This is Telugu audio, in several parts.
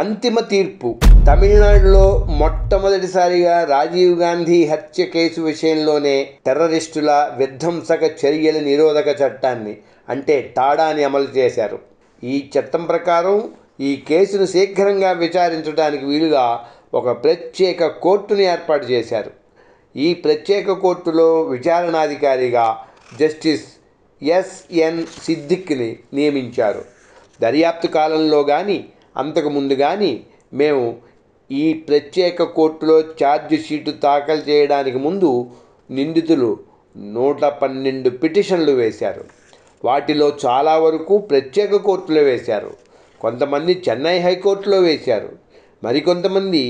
అంతిమ తీర్పు. తమిళనాడులో మొట్టమొదటిసారిగా రాజీవ్ గాంధీ హత్య కేసు విషయంలోనే టెర్రరిస్టుల విధ్వంసక చర్యల నిరోధక చట్టాన్ని అంటే టాడాని అమలు చేశారు. ఈ చట్టం ప్రకారం ఈ కేసును శీఘ్రంగా విచారించడానికి వీలుగా ఒక ప్రత్యేక కోర్టును ఏర్పాటు చేశారు. ఈ ప్రత్యేక కోర్టులో విచారణాధికారిగా జస్టిస్ ఎస్ఎన్ సిద్దిక్ని నియమించారు. దర్యాప్తు కాలంలో కానీ అంతకుముందు కానీ మేము ఈ ప్రత్యేక కోర్టులో ఛార్జ్ షీటు దాఖలు చేయడానికి ముందు నిందితులు 112 పిటిషన్లు వేశారు. వాటిలో చాలా వరకు ప్రత్యేక కోర్టులో వేశారు. కొంతమంది చెన్నై హైకోర్టులో వేశారు. మరికొంతమంది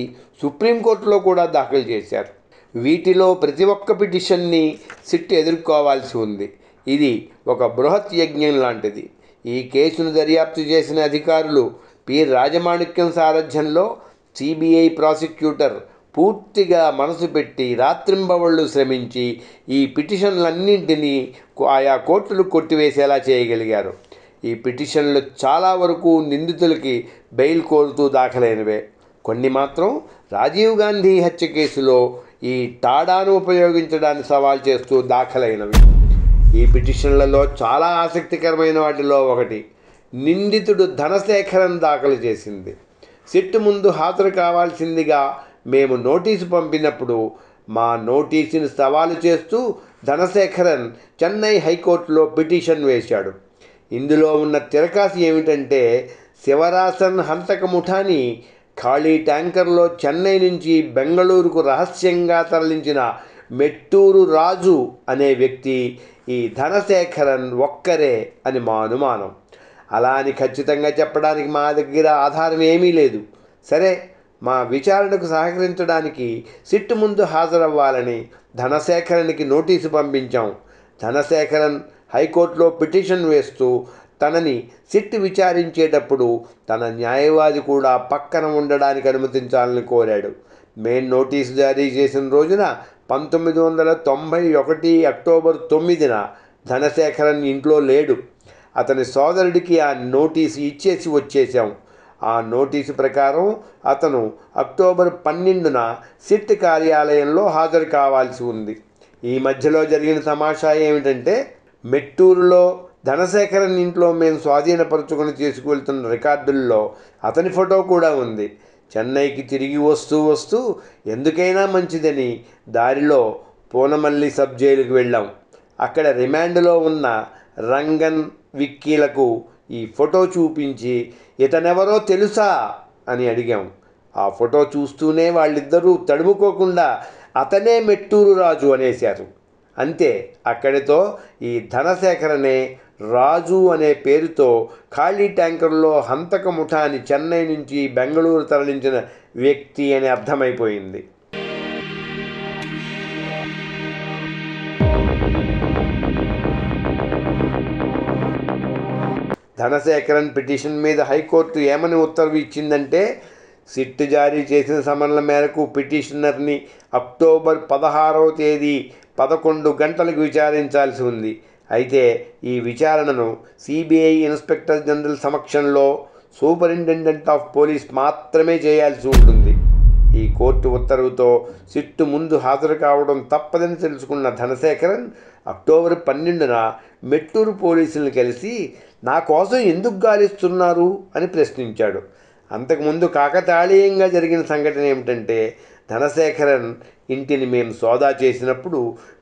సుప్రీంకోర్టులో కూడా దాఖలు చేశారు. వీటిలో ప్రతి ఒక్క పిటిషన్ని సిట్ ఎదుర్కోవాల్సి ఉంది. ఇది ఒక బృహత్ యజ్ఞం లాంటిది. ఈ కేసును దర్యాప్తు చేసిన అధికారులు పి రాజమాణిక్యం సారథ్యంలో సిబిఐ ప్రాసిక్యూటర్ పూర్తిగా మనసు పెట్టి రాత్రింబవళ్ళు శ్రమించి ఈ పిటిషన్లన్నింటినీ ఆయా కోర్టులు కొట్టివేసేలా చేయగలిగారు. ఈ పిటిషన్లు చాలా వరకు నిందితులకి బెయిల్ కోరుతూ దాఖలైనవే. కొన్ని మాత్రం రాజీవ్ గాంధీ హత్య కేసులో ఈ టాడాను ఉపయోగించడాన్ని సవాల్ చేస్తూ దాఖలైనవి. ఈ పిటిషన్లలో చాలా ఆసక్తికరమైన వాటిలో ఒకటి నిందితుడు ధనశేఖరన్ దాఖలు చేసింది. సిట్ ముందు హాజరు కావాల్సిందిగా మేము నోటీసు పంపినప్పుడు మా నోటీసుని సవాలు చేస్తూ ధనశేఖరన్ చెన్నై హైకోర్టులో పిటిషన్ వేశాడు. ఇందులో ఉన్న తిరకాసు ఏమిటంటే శివరాసన్ హంతక ముఠాని ఖాళీ ట్యాంకర్లో చెన్నై నుంచి బెంగళూరుకు రహస్యంగా తరలించిన మెట్టూరు రాజు అనే వ్యక్తి ఈ ధనశేఖరన్ ఒక్కరే అని మా అనుమానం. అలా అని ఖచ్చితంగా చెప్పడానికి మా దగ్గర ఆధారం ఏమీ లేదు. సరే, మా విచారణకు సహకరించడానికి సిట్ ముందు హాజరవ్వాలని ధనశేఖరన్కి నోటీసు పంపించాం. ధనశేఖరన్ హైకోర్టులో పిటిషన్ వేస్తూ తనని సిట్ విచారించేటప్పుడు తన న్యాయవాది కూడా పక్కన ఉండడానికి అనుమతించాలని కోరాడు. మెయిన్ నోటీసు జారీ చేసిన రోజున 1991 అక్టోబర్ 9న ధనశేఖరన్ ఇంట్లో లేడు. అతని సోదరుడికి ఆ నోటీసు ఇచ్చేసి వచ్చేసాం. ఆ నోటీసు ప్రకారం అతను అక్టోబర్ 12న సిట్ కార్యాలయంలో హాజరు కావాల్సి ఉంది. ఈ మధ్యలో జరిగిన తమాషా ఏమిటంటే మెట్టూరులో ధనశేఖరన్ ఇంట్లో మేము స్వాధీనపరుచుకొని తీసుకువెళ్తున్న రికార్డుల్లో అతని ఫోటో కూడా ఉంది. చెన్నైకి తిరిగి వస్తూ ఎందుకైనా మంచిదని దారిలో పూనమల్లి సబ్ జైలుకి వెళ్ళాం. అక్కడ రిమాండ్లో ఉన్న రంగన్ విక్కీలకు ఈ ఫోటో చూపించి ఇతనెవరో తెలుసా అని అడిగాం. ఆ ఫోటో చూస్తూనే వాళ్ళిద్దరూ తడుముకోకుండా అతనే మెట్టూరు రాజు అనేశారు. అంతే, అక్కడితో ఈ ధనశేఖరనే రాజు అనే పేరుతో ఖాళీ ట్యాంకర్లో హంతక ముఠాని చెన్నై నుంచి బెంగళూరు తరలించిన వ్యక్తి అని అర్థమైపోయింది. ధనశేఖరన్ పిటిషన్ మీద హైకోర్టు ఏమని ఉత్తర్వు ఇచ్చిందంటే సిట్ జారీ చేసిన సమన్ల మేరకు పిటిషనర్ని అక్టోబర్ 16వ తేదీ 11 గంటలకు విచారించాల్సి ఉంది. అయితే ఈ విచారణను సిబిఐ ఇన్స్పెక్టర్ జనరల్ సమక్షంలో సూపరింటెండెంట్ ఆఫ్ పోలీస్ మాత్రమే చేయాల్సి ఉంటుంది. ఈ కోర్టు ఉత్తర్వుతో సిట్టు ముందు హాజరు కావడం తప్పదని తెలుసుకున్న ధనశేఖరన్ అక్టోబర్ 12న మెట్టూరు పోలీసులను కలిసి నా కోసం ఎందుకు గాలిస్తున్నారు అని ప్రశ్నించాడు. అంతకుముందు కాకతాళీయంగా జరిగిన సంఘటన ఏమిటంటే ధనశేఖరన్ ఇంటిని మేము సోదా చేసినప్పుడు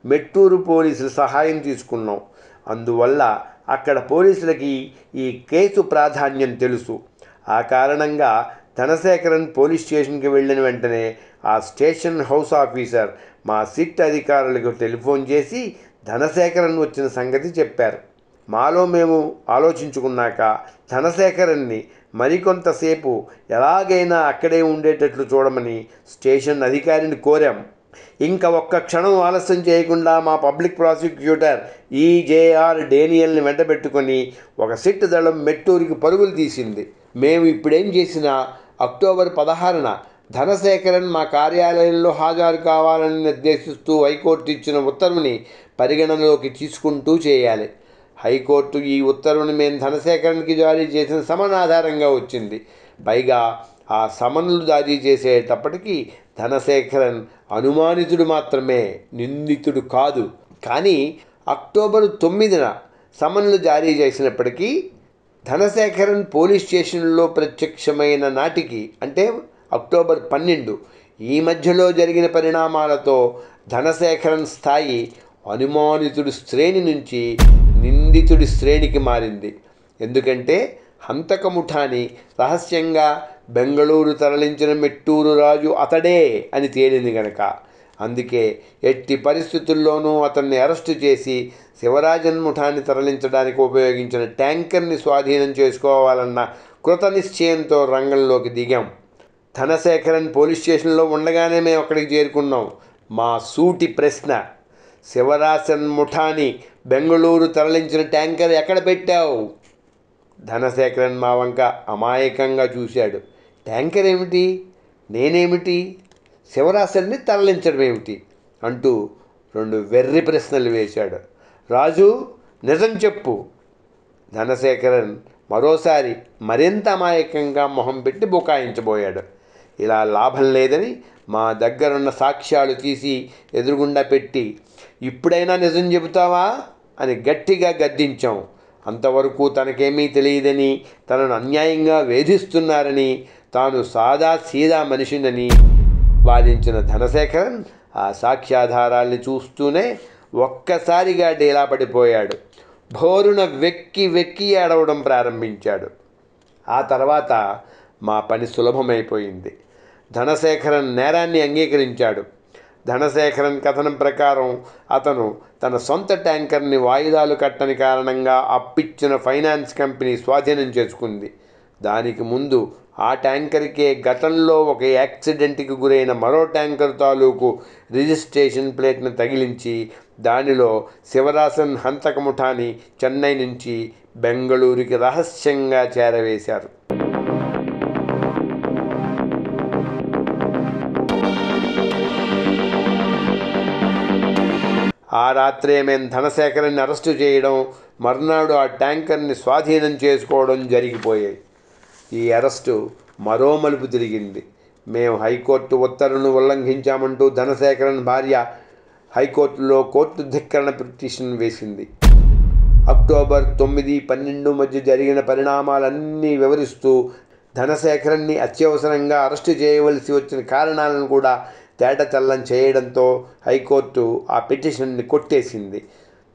మెట్టూరు పోలీసుల సహాయం తీసుకున్నాం. అందువల్ల అక్కడ పోలీసులకి ఈ కేసు ప్రాధాన్యం తెలుసు. ఆ కారణంగా ధనశేఖరన్ పోలీస్ స్టేషన్కి వెళ్ళిన వెంటనే ఆ స్టేషన్ హౌస్ ఆఫీసర్ మా సిట్ అధికారులకు టెలిఫోన్ చేసి ధనశేఖరన్ వచ్చిన సంగతి చెప్పారు. మాలో మేము ఆలోచించుకున్నాక ధనశేఖరన్ని మరికొంతసేపు ఎలాగైనా అక్కడే ఉండేటట్లు చూడమని స్టేషన్ అధికారిని కోరాం. ఇంకా ఒక్క క్షణం ఆలస్యం చేయకుండా మా పబ్లిక్ ప్రాసిక్యూటర్ ఈజేఆర్ డేనియల్ని వెంటబెట్టుకొని ఒక సిట్ దళం మెట్టూరుకి పరుగులు తీసింది. మేము ఇప్పుడేం చేసినా అక్టోబర్ 16న ధనశేఖరన్ మా కార్యాలయంలో హాజరు కావాలని నిర్దేశిస్తూ హైకోర్టు ఇచ్చిన ఉత్తర్వుని పరిగణనలోకి తీసుకుంటూ చేయాలి. హైకోర్టు ఈ ఉత్తర్వుని మేము ధనశేఖరన్కి జారీ చేసిన సమన్ ఆధారంగా వచ్చింది. పైగా ఆ సమన్లు జారీ చేసేటప్పటికీ ధనశేఖరన్ అనుమానితుడు మాత్రమే, నిందితుడు కాదు. కానీ అక్టోబర్ 9న సమన్లు జారీ చేసినప్పటికీ ధనశేఖరన్ పోలీస్ స్టేషన్లో ప్రత్యక్షమైన నాటికి, అంటే అక్టోబర్ 12, ఈ మధ్యలో జరిగిన పరిణామాలతో ధనశేఖరన్ స్థాయి అనుమానితుడి శ్రేణి నుంచి నిందితుడి శ్రేణికి మారింది. ఎందుకంటే హంతక ముఠాని రహస్యంగా బెంగళూరు తరలించిన మెట్టూరు రాజు అతడే అని తేలింది గనక. అందుకే ఎట్టి పరిస్థితుల్లోనూ అతన్ని అరెస్టు చేసి శివరాజన్ ముఠాన్ని తరలించడానికి ఉపయోగించిన ట్యాంకర్ని స్వాధీనం చేసుకోవాలన్న కృత నిశ్చయంతో రంగంలోకి దిగాం. ధనశేఖరన్ పోలీస్ స్టేషన్లో ఉండగానే మేము అక్కడికి చేరుకున్నాం. మా సూటి ప్రశ్న, శివరాజన్ ముఠాని బెంగళూరు తరలించిన ట్యాంకర్ ఎక్కడ పెట్టావు? ధనశేఖరన్ మా వంక అమాయకంగా చూశాడు. ట్యాంకర్ ఏమిటి, నేనేమిటి, శివరాజన్ని తరలించడం ఏమిటి అంటూ 2 వెర్రి ప్రశ్నలు వేశాడు. రాజు, నిజం చెప్పు. ధనశేఖరన్ మరోసారి మరింత అమాయకంగా మొహం పెట్టి బుకాయించబోయాడు. ఇలా లాభం లేదని మా దగ్గరున్న సాక్ష్యాలు తీసి ఎదురుగుండా పెట్టి, ఇప్పుడైనా నిజం చెబుతావా అని గట్టిగా గద్దించాం. అంతవరకు తనకేమీ తెలియదని, తనను అన్యాయంగా వేధిస్తున్నారని, తాను సాదా సీదా మనిషినని వాదించిన ధనశేఖరన్ ఆ సాక్ష్యాధారాల్ని చూస్తూనే ఒక్కసారిగా డీలా పడిపోయాడు. భోరున వెక్కి వెక్కి ఏడవడం ప్రారంభించాడు. ఆ తర్వాత మా పని సులభమైపోయింది. ధనశేఖరన్ నేరాన్ని అంగీకరించాడు. ధనశేఖరన్ కథనం ప్రకారం అతను తన సొంత ట్యాంకర్ని వాయిదాలు కట్టని కారణంగా అప్పిచ్చిన ఫైనాన్స్ కంపెనీ స్వాధీనం చేసుకుంది. దానికి ముందు ఆ ట్యాంకర్కే గతంలో ఒక యాక్సిడెంట్కి గురైన మరో ట్యాంకర్ తాలూకు రిజిస్ట్రేషన్ ప్లేట్ను తగిలించి దానిలో శివరాజన్ హంతక ముఠాని చెన్నై నుంచి బెంగళూరుకి రహస్యంగా చేరవేశారు. ఆ రాత్రే మేము ధనశేఖరన్ని అరెస్టు చేయడం, మర్నాడు ఆ ట్యాంకర్ని స్వాధీనం చేసుకోవడం జరిగిపోయాయి. ఈ అరెస్టు మరో మలుపు తిరిగింది. మేము హైకోర్టు ఉత్తర్వులను ఉల్లంఘించామంటూ ధనశేఖరన్ భార్య హైకోర్టులో కోర్టు ధిక్కరణ పిటిషన్ వేసింది. అక్టోబర్ 9, 12 మధ్య జరిగిన పరిణామాలన్నీ వివరిస్తూ ధనశేఖరన్ని అత్యవసరంగా అరెస్టు చేయవలసి వచ్చిన కారణాలను కూడా తేటతెల్లం చేయడంతో హైకోర్టు ఆ పిటిషన్ని కొట్టేసింది.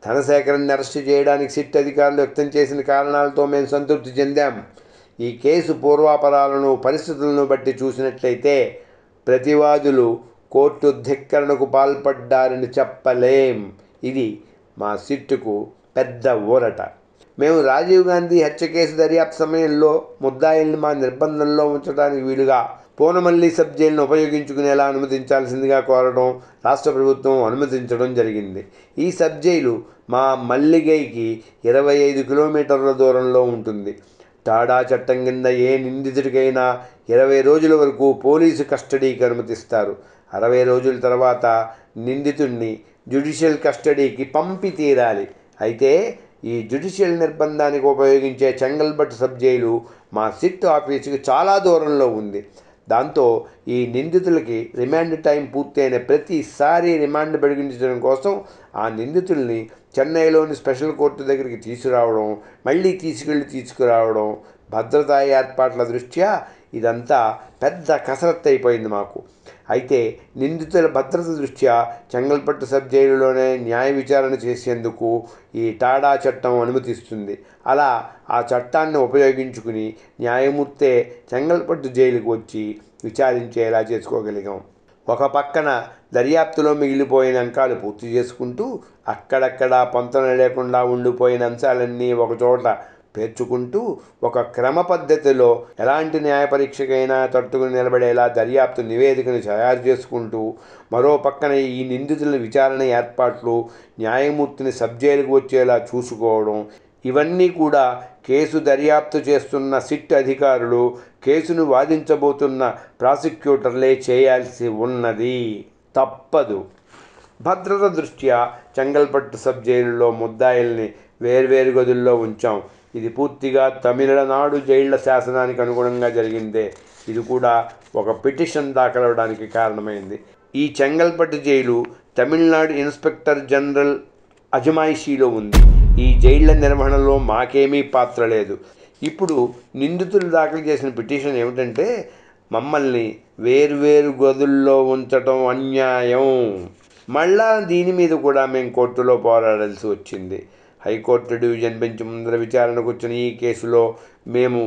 ధనశేఖరన్ని అరెస్టు చేయడానికి సిట్ అధికారులు వ్యక్తం చేసిన కారణాలతో మేము సంతృప్తి చెందాం. ఈ కేసు పూర్వాపరాలను, పరిస్థితులను బట్టి చూసినట్లయితే ప్రతివాదులు కోర్టు ధిక్కరణకు పాల్పడ్డారని చెప్పలేం. ఇది మా సిట్టుకు పెద్ద ఊరట. మేము రాజీవ్ గాంధీ హత్య కేసు దర్యాప్తు సమయంలో ముద్దాయిల్ని మా నిర్బంధంలో ఉంచడానికి వీలుగా పూనమల్లి సబ్ జైలును ఉపయోగించుకునేలా అనుమతించాల్సిందిగా కోరడం రాష్ట్ర ప్రభుత్వం అనుమతించడం జరిగింది. ఈ సబ్ జైలు మా మల్లిగైకి 25 కిలోమీటర్ల దూరంలో ఉంటుంది. టాడా చట్టం కింద ఏ నిందితుడికైనా 20 రోజుల వరకు పోలీసు కస్టడీకి అనుమతిస్తారు. 60 రోజుల తర్వాత నిందితుడిని జ్యుడిషియల్ కస్టడీకి పంపి తీరాలి. అయితే ఈ జ్యుడిషియల్ నిర్బంధానికి ఉపయోగించే చెంగల్బట్ సబ్ జైలు మా సిట్ ఆఫీసుకి చాలా దూరంలో ఉంది. దాంతో ఈ నిందితులకి రిమాండ్ టైం పూర్తయిన ప్రతిసారి రిమాండ్ పొడిగించడం కోసం ఆ నిందితుల్ని చెన్నైలోని స్పెషల్ కోర్టు దగ్గరికి తీసుకురావడం, మళ్ళీ తీసుకురావడం, భద్రతా ఏర్పాట్ల దృష్ట్యా ఇదంతా పెద్ద కసరత్తు అయిపోయింది మాకు. అయితే నిందితుల భద్రత దృష్ట్యా చెంగల్పట్టు సబ్ జైలులోనే న్యాయ విచారణ చేసేందుకు ఈ టాడా చట్టం అనుమతిస్తుంది. అలా ఆ చట్టాన్ని ఉపయోగించుకుని న్యాయమూర్తే చెంగల్పట్టు జైలుకు వచ్చి విచారించేలా చేసుకోగలిగాం. ఒక పక్కన దర్యాప్తులో మిగిలిపోయిన అంకాలు పూర్తి చేసుకుంటూ, అక్కడక్కడ పొంతన లేకుండా ఉండిపోయిన అంశాలన్నీ ఒకచోట పేర్చుకుంటూ, ఒక క్రమ పద్ధతిలో ఎలాంటి న్యాయ పరీక్షకైనా తట్టుకుని నిలబడేలా దర్యాప్తు నివేదికను తయారు చేసుకుంటూ, మరో పక్కన ఈ నిందితుల విచారణ ఏర్పాట్లు, న్యాయమూర్తిని సబ్ జైలుకు వచ్చేలా చూసుకోవడం, ఇవన్నీ కూడా కేసు దర్యాప్తు చేస్తున్న సిట్ అధికారులు, కేసును వాదించబోతున్న ప్రాసిక్యూటర్లే చేయాల్సి ఉన్నది. తప్పదు. భద్రత దృష్ట్యా చెంగల్పట్టు సబ్ జైలులో ముద్దాయిల్ని వేర్వేరు గదుల్లో ఉంచాం. ఇది పూర్తిగా తమిళనాడు జైళ్ల శాసనానికి అనుగుణంగా జరిగిందే. ఇది కూడా ఒక పిటిషన్ దాఖలవడానికి కారణమైంది. ఈ Chengalpattu jail Tamil Nadu inspector general అజమాయిషీలో ఉంది. ఈ జైళ్ల నిర్వహణలో మాకేమీ పాత్ర లేదు. ఇప్పుడు నిందితులు దాఖలు చేసిన పిటిషన్ ఏమిటంటే, మమ్మల్ని వేర్వేరు గదుల్లో ఉంచటం అన్యాయం. మళ్ళా దీని మీద కూడా మేము కోర్టులో పోరాడాల్సి వచ్చింది. హైకోర్టు డివిజన్ బెంచ్ ముందర విచారణకు వచ్చిన ఈ కేసులో మేము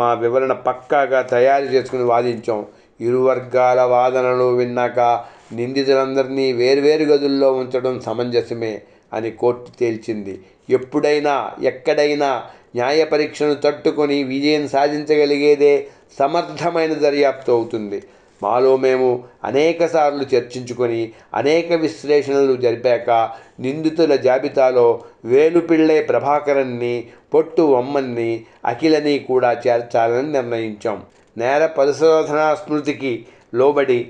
మా వివరణ పక్కాగా తయారు చేసుకుని వాదించాం. ఇరు వర్గాల వాదనలు విన్నాక నిందితులందరినీ వేర్వేరు గదుల్లో ఉంచడం సమంజసమే అని కోర్టు తేల్చింది. ఎప్పుడైనా ఎక్కడైనా న్యాయ పరీక్షను తట్టుకొని విజయం సాధించగలిగేదే సమర్థమైన దర్యాప్తు అవుతుంది. మాలో మేము అనేకసార్లు చర్చించుకొని అనేక విశ్లేషణలు జరిపాక నిందితుల జాబితాలో వేలుపిళ్ళే ప్రభాకరన్ని, పొట్టు అమ్మన్ని, అఖిలని కూడా చేర్చాలని నిర్ణయించాం. నేర పరిశోధనా స్మృతికి లోబడి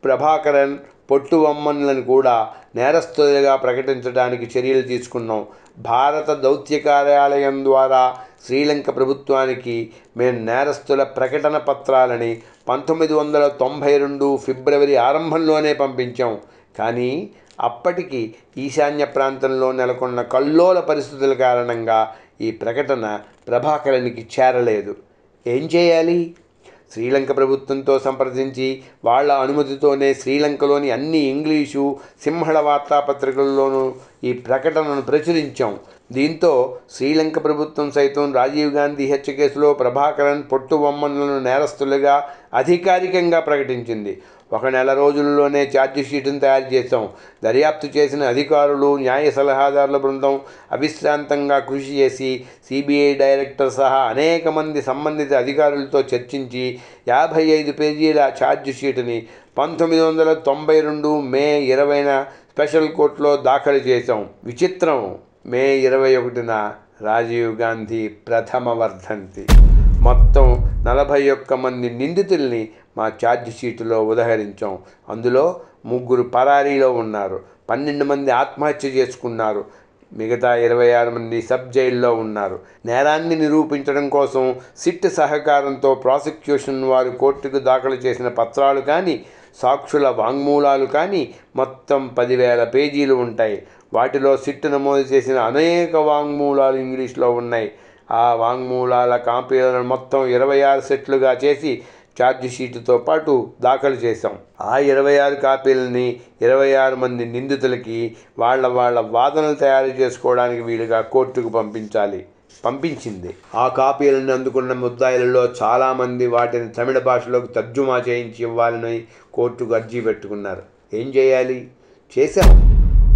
ప్రభాకరన్, పొట్టు అమ్మన్లను కూడా నేరస్తులుగా ప్రకటించడానికి చర్యలు తీసుకున్నాం. భారత దౌత్య కార్యాలయం ద్వారా శ్రీలంక ప్రభుత్వానికి మేము నేరస్తుల ప్రకటన పత్రాలని 1992 ఫిబ్రవరి ఆరంభంలోనే పంపించాం. కానీ అప్పటికి ఈశాన్య ప్రాంతంలో నెలకొన్న కల్లోల పరిస్థితుల కారణంగా ఈ ప్రకటన ప్రభాకరన్కి చేరలేదు. ఏం చేయాలి? శ్రీలంక ప్రభుత్వంతో సంప్రదించి వాళ్ళ అనుమతితోనే శ్రీలంకలోని అన్ని ఇంగ్లీషు సింహళ వార్తాపత్రికల్లోనూ ఈ ప్రకటనను ప్రచురించాం. దీంతో శ్రీలంక ప్రభుత్వం సైతం రాజీవ్ గాంధీ హత్య కేసులో ప్రభాకరన్, పొట్టు బొమ్మలను నేరస్తులుగా అధికారికంగా ప్రకటించింది. 1 నెల రోజుల్లోనే ఛార్జిషీటును తయారు చేశాం. దర్యాప్తు చేసిన అధికారులు, న్యాయ సలహాదారుల బృందం అవిశ్రాంతంగా కృషి చేసి సిబిఐ డైరెక్టర్ సహా అనేక మంది సంబంధిత అధికారులతో చర్చించి 55 పేజీల ఛార్జిషీటుని 1992 మే 20న స్పెషల్ కోర్టులో దాఖలు చేశాం. విచిత్రం, మే 21న రాజీవ్ గాంధీ ప్రథమ వర్ధంతి. మొత్తం 41 మంది నిందితుల్ని మా ఛార్జ్ షీటులో ఉదహరించాం. అందులో 3 పరారీలో ఉన్నారు, 12 మంది ఆత్మహత్య చేసుకున్నారు, మిగతా 26 మంది సబ్ జైల్లో ఉన్నారు. నేరాన్ని నిరూపించడం కోసం సిట్ సహకారంతో ప్రాసిక్యూషన్ వారు కోర్టుకు దాఖలు చేసిన పత్రాలు కానీ, సాక్షుల వాంగ్మూలాలు కానీ మొత్తం 10,000 పేజీలు ఉంటాయి. వాటిలో సిట్ నమోదు చేసిన అనేక వాంగ్మూలాలు ఇంగ్లీష్లో ఉన్నాయి. ఆ వాంగ్మూలాల కాపీలను మొత్తం 26 సెట్లుగా చేసి ఛార్జ్ షీటుతో పాటు దాఖలు చేశాం. ఆ 26 కాపీలని 26 మంది నిందితులకి వాళ్ళ వాదనలు తయారు చేసుకోవడానికి వీలుగా కోర్టుకు పంపించింది. ఆ కాపీలను అందుకున్న ముద్దాయిలలో చాలామంది వాటిని తమిళ భాషలోకి తర్జుమా చేయించి ఇవ్వాలని కోర్టుకు అర్జీ పెట్టుకున్నారు. ఏం చేయాలి? చేశాం.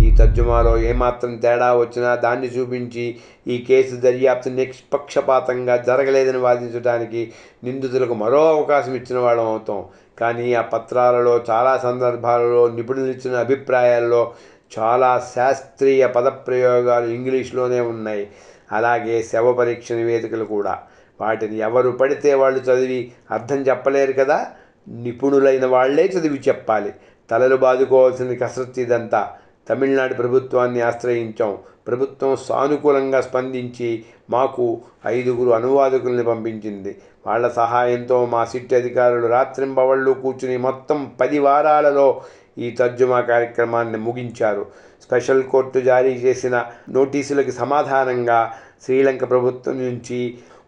ఈ తర్జుమాలో ఏమాత్రం తేడా వచ్చినా దాన్ని చూపించి ఈ కేసు దర్యాప్తు నిష్పక్షపాతంగా జరగలేదని వాదించడానికి నిందితులకు మరో అవకాశం ఇచ్చిన వాళ్ళం అవుతాం. కానీ ఆ పత్రాలలో చాలా సందర్భాలలో నిపుణులు ఇచ్చిన అభిప్రాయాల్లో చాలా శాస్త్రీయ పదప్రయోగాలు ఇంగ్లీష్లోనే ఉన్నాయి. అలాగే శవ పరీక్ష నివేదికలు కూడా. వాటిని ఎవరు పడితే వాళ్ళు చదివి అర్థం చెప్పలేరు కదా. నిపుణులైన వాళ్లే చదివి చెప్పాలి. తలలు బాదుకోవాల్సిన కసరత్తు ఇదంతా. తమిళనాడు ప్రభుత్వాన్ని ఆశ్రయించాం. ప్రభుత్వం సానుకూలంగా స్పందించి మాకు 5 అనువాదకుల్ని పంపించింది. వాళ్ళ సహాయంతో మా సిట్ అధికారులు రాత్రింబవళ్ళు కూర్చుని మొత్తం 10 వారాలలో ఈ తర్జుమా కార్యక్రమాన్ని ముగించారు. స్పెషల్ కోర్టు జారీ చేసిన నోటీసులకు సమాధానంగా శ్రీలంక ప్రభుత్వం నుంచి,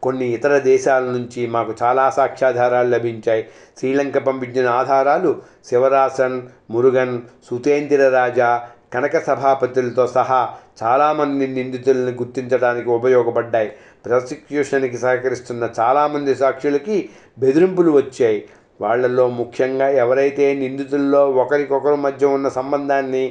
కొన్ని ఇతర దేశాల నుంచి మాకు చాలా సాక్ష్యాధారాలు లభించాయి. శ్రీలంక పంపించిన ఆధారాలు శివరాసన్, మురుగన్, సుతేంద్ర రాజా, కనక సభాపతులతో సహా చాలామంది నిందితులను గుర్తించడానికి ఉపయోగపడ్డాయి. ప్రాసిక్యూషన్కి సహకరిస్తున్న చాలామంది సాక్షులకి బెదిరింపులు వచ్చాయి. వాళ్లలో ముఖ్యంగా ఎవరైతే నిందితుల్లో ఒకరికొకరు మధ్య ఉన్న సంబంధాన్ని,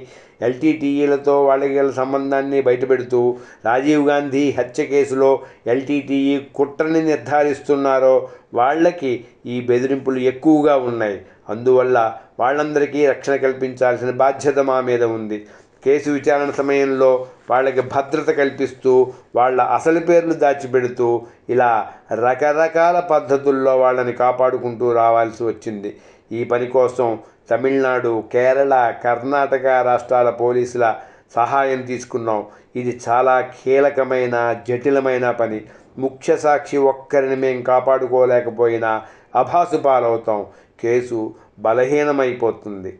ఎల్టీటీఈలతో వాళ్ళకి గల సంబంధాన్ని బయటపెడుతూ రాజీవ్ గాంధీ హత్య కేసులో ఎల్టీటీఈ కుట్రని నిర్ధారిస్తున్నారో వాళ్ళకి ఈ బెదిరింపులు ఎక్కువగా ఉన్నాయి. అందువల్ల వాళ్ళందరికీ రక్షణ కల్పించాల్సిన బాధ్యత మా మీద ఉంది. కేసు విచారణ సమయంలో వాళ్ళకి భద్రత కల్పిస్తూ, వాళ్ళ అసలు పేర్లు దాచిపెడుతూ, ఇలా రకరకాల పద్ధతుల్లో వాళ్ళని కాపాడుకుంటూ రావాల్సి వచ్చింది. ఈ పని కోసం తమిళనాడు, కేరళ, కర్ణాటక రాష్ట్రాల పోలీసుల సహాయం తీసుకున్నాం. ఇది చాలా కీలకమైన, జటిలమైన పని. ముఖ్య సాక్షి ఒక్కరిని మేము కాపాడుకోలేకపోయినా అభాసు పాలవుతాం. కేసు బలహీనమైపోతుంది.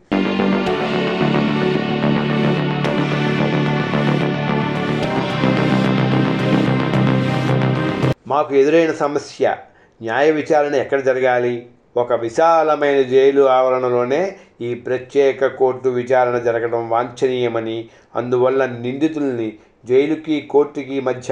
మాకు ఎదురైన సమస్య, న్యాయ విచారణ ఎక్కడ జరగాలి? ఒక విశాలమైన జైలు ఆవరణలోనే ఈ ప్రత్యేక కోర్టు విచారణ జరగడం వాంఛనీయమని, అందువల్ల నిందితుల్ని జైలుకి కోర్టుకి మధ్య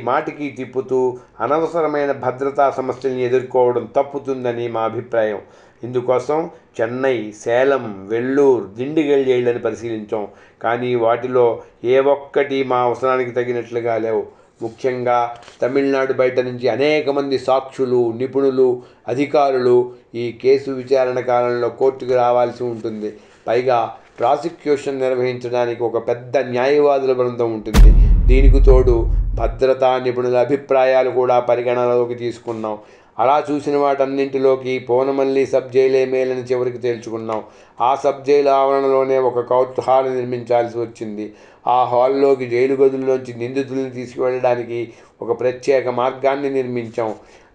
మాటికి తిప్పుతూ అనవసరమైన భద్రతా సమస్యల్ని ఎదుర్కోవడం తప్పుతుందని మా అభిప్రాయం. ఇందుకోసం చెన్నై, సేలం, వెల్లూరు, దిండిగల్ జైళ్ళని పరిశీలించాం. కానీ వాటిలో ఏ ఒక్కటి మా అవసరానికి తగినట్లుగా లేవు. ముఖ్యంగా తమిళనాడు బయట నుంచి అనేక మంది సాక్షులు, నిపుణులు, అధికారులు ఈ కేసు విచారణ కాలంలో కోర్టుకు రావాల్సి ఉంటుంది. పైగా ప్రాసిక్యూషన్ నిర్వహించడానికి ఒక పెద్ద న్యాయవాదుల బృందం ఉంటుంది. దీనికి తోడు భద్రతా నిపుణుల అభిప్రాయాలు కూడా పరిగణనలోకి తీసుకున్నాం. అలా చూసిన వాటన్నింటిలోకి పూనమల్లి సబ్ జైలే మేలని చివరికి తేల్చుకున్నాం. ఆ సబ్ జైలు ఆవరణలోనే ఒక కోర్టు హాల్ నిర్మించాల్సి వచ్చింది. ఆ హాల్లోకి జైలు గదుల్లోంచి నిందితుల్ని తీసుకువెళ్ళడానికి ఒక ప్రత్యేక మార్గాన్ని నిర్మించాం.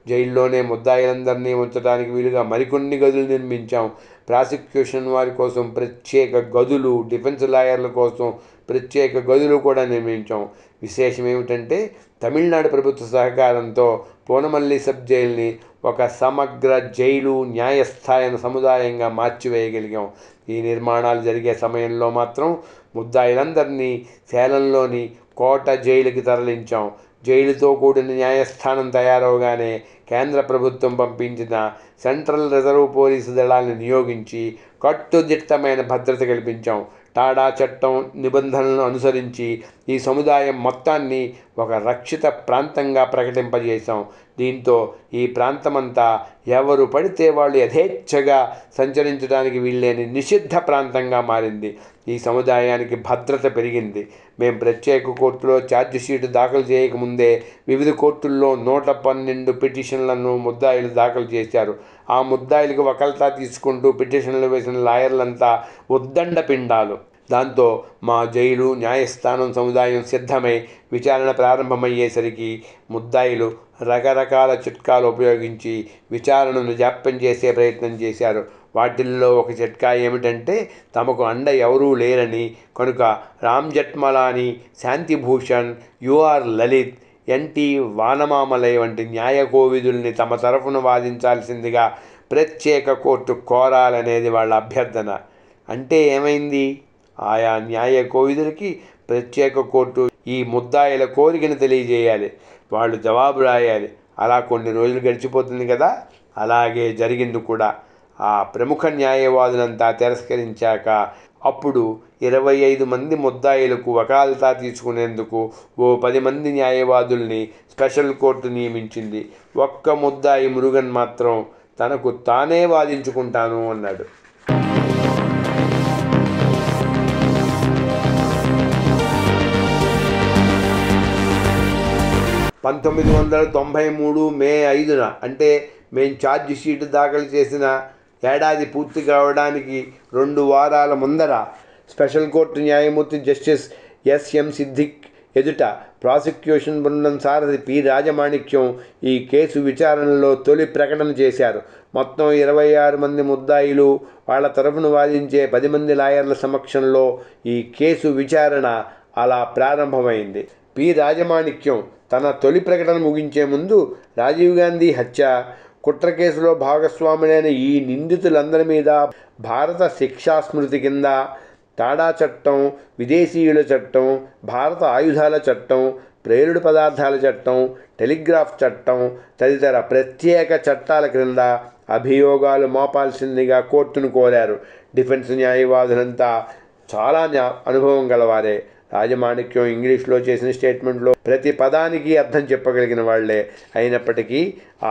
జైల్లోనే ముద్దాయిలందరినీ ఉంచడానికి వీలుగా మరికొన్ని గదులు నిర్మించాం. ప్రాసిక్యూషన్ వారి కోసం ప్రత్యేక గదులు, డిఫెన్స్ లాయర్ల కోసం ప్రత్యేక గదులు కూడా నిర్మించాం. విశేషం ఏమిటంటే తమిళనాడు ప్రభుత్వ సహకారంతో పూనమల్లి సబ్ జైల్ని ఒక సమగ్ర జైలు, న్యాయస్థాన సముదాయంగా మార్చివేయగలిగాం. ఈ నిర్మాణాలు జరిగే సమయంలో మాత్రం ముద్దాయిలందరినీ సేలంలోని కోట జైలుకి తరలించాం. జైలుతో కూడిన న్యాయస్థానం తయారవగానే కేంద్ర ప్రభుత్వం పంపించిన సెంట్రల్ రిజర్వ్ పోలీసు దళాలను నియోగించి కట్టుదిట్టమైన భద్రత కల్పించాం. టాడా చట్టం నిబంధనలను అనుసరించి ఈ సముదాయం మొత్తాన్ని ఒక రక్షిత ప్రాంతంగా ప్రకటింపజేశాం. దీంతో ఈ ప్రాంతమంతా ఎవరు పడితే వాళ్ళు యథేచ్ఛగా సంచరించడానికి వీల్లేని నిషిద్ధ ప్రాంతంగా మారింది. ఈ సముదాయానికి భద్రత పెరిగింది. మేము ప్రత్యేక కోర్టులో ఛార్జిషీటు దాఖలు చేయకముందే వివిధ కోర్టుల్లో 112 పిటిషన్లను ముద్దాయిలు దాఖలు చేశారు. ఆ ముద్దాయిలకు వకల్తా తీసుకుంటూ పిటిషన్లు వేసిన లాయర్లంతా ఉద్దండ పిండాలు. దాంతో మా జైలు, న్యాయస్థానం సముదాయం సిద్ధమై విచారణ ప్రారంభమయ్యేసరికి ముద్దాయిలు రకరకాల చిట్కాలు ఉపయోగించి విచారణను జాప్యం చేసే ప్రయత్నం చేశారు. వాటిల్లో ఒక చిట్కా ఏమిటంటే తమకు అండ ఎవరూ లేరని, కనుక రామ్ జెఠ్మలాని, శాంతిభూషణ్, యుఆర్ లలిత్, ఎన్టీ వానమామలై వంటి న్యాయ కోవిదుల్ని తమ తరఫున వాదించాల్సిందిగా ప్రత్యేక కోర్టు కోరాలనేది వాళ్ళ అభ్యర్థన. అంటే ఏమైంది? ఆయా న్యాయ కోవిదులకి ప్రత్యేక కోర్టు ఈ ముద్దాయిల కోరికను తెలియజేయాలి. వాళ్ళు జవాబు రాయాలి. అలా కొన్ని రోజులు గడిచిపోతుంది కదా. అలాగే జరిగింది కూడా. ఆ ప్రముఖ న్యాయవాదులంతా తిరస్కరించాక అప్పుడు 25 మంది ముద్దాయిలకు వకాల్తా తీసుకునేందుకు ఓ 10 మంది న్యాయవాదుల్ని స్పెషల్ కోర్టు నియమించింది. ఒక్క ముద్దాయి మురుగన్ మాత్రం తనకు తానే వాదించుకుంటాను అన్నాడు. 1993 మే 5న అంటే మేము ఛార్జ్ షీట్ దాఖలు చేసిన ఏడాది పూర్తి కావడానికి 2 వారాల ముందర స్పెషల్ కోర్టు న్యాయమూర్తి జస్టిస్ ఎస్ఎం సిద్దిక్ ఎదుట ప్రాసిక్యూషన్ బృందం సారథి పి రాజమాణిక్యం ఈ కేసు విచారణలో తొలి ప్రకటన చేశారు. మొత్తం 26 మంది ముద్దాయిలు, వాళ్ళ తరఫున వాదించే 10 మంది లాయర్ల సమక్షంలో ఈ కేసు విచారణ అలా ప్రారంభమైంది. పి రాజమాణిక్యం తన తొలి ప్రకటన ముగించే ముందు రాజీవ్ గాంధీ హత్య కుట్ర కేసులో భాగస్వాములైన ఈ నిందితులందరి మీద భారత శిక్షా స్మృతి కింద టాడా చట్టం, విదేశీయుల చట్టం, భారత ఆయుధాల చట్టం, ప్రేలుడు పదార్థాల చట్టం, టెలిగ్రాఫ్ చట్టం తదితర ప్రత్యేక చట్టాల క్రింద అభియోగాలు మోపాల్సిందిగా కోర్టును కోరారు. డిఫెన్స్ న్యాయవాదులంతా చాలా అనుభవం గలవారే. రాజమాణిక్యం ఇంగ్లీష్లో చేసిన స్టేట్మెంట్లో ప్రతి పదానికి అర్థం చెప్పగలిగిన వాళ్లే. అయినప్పటికీ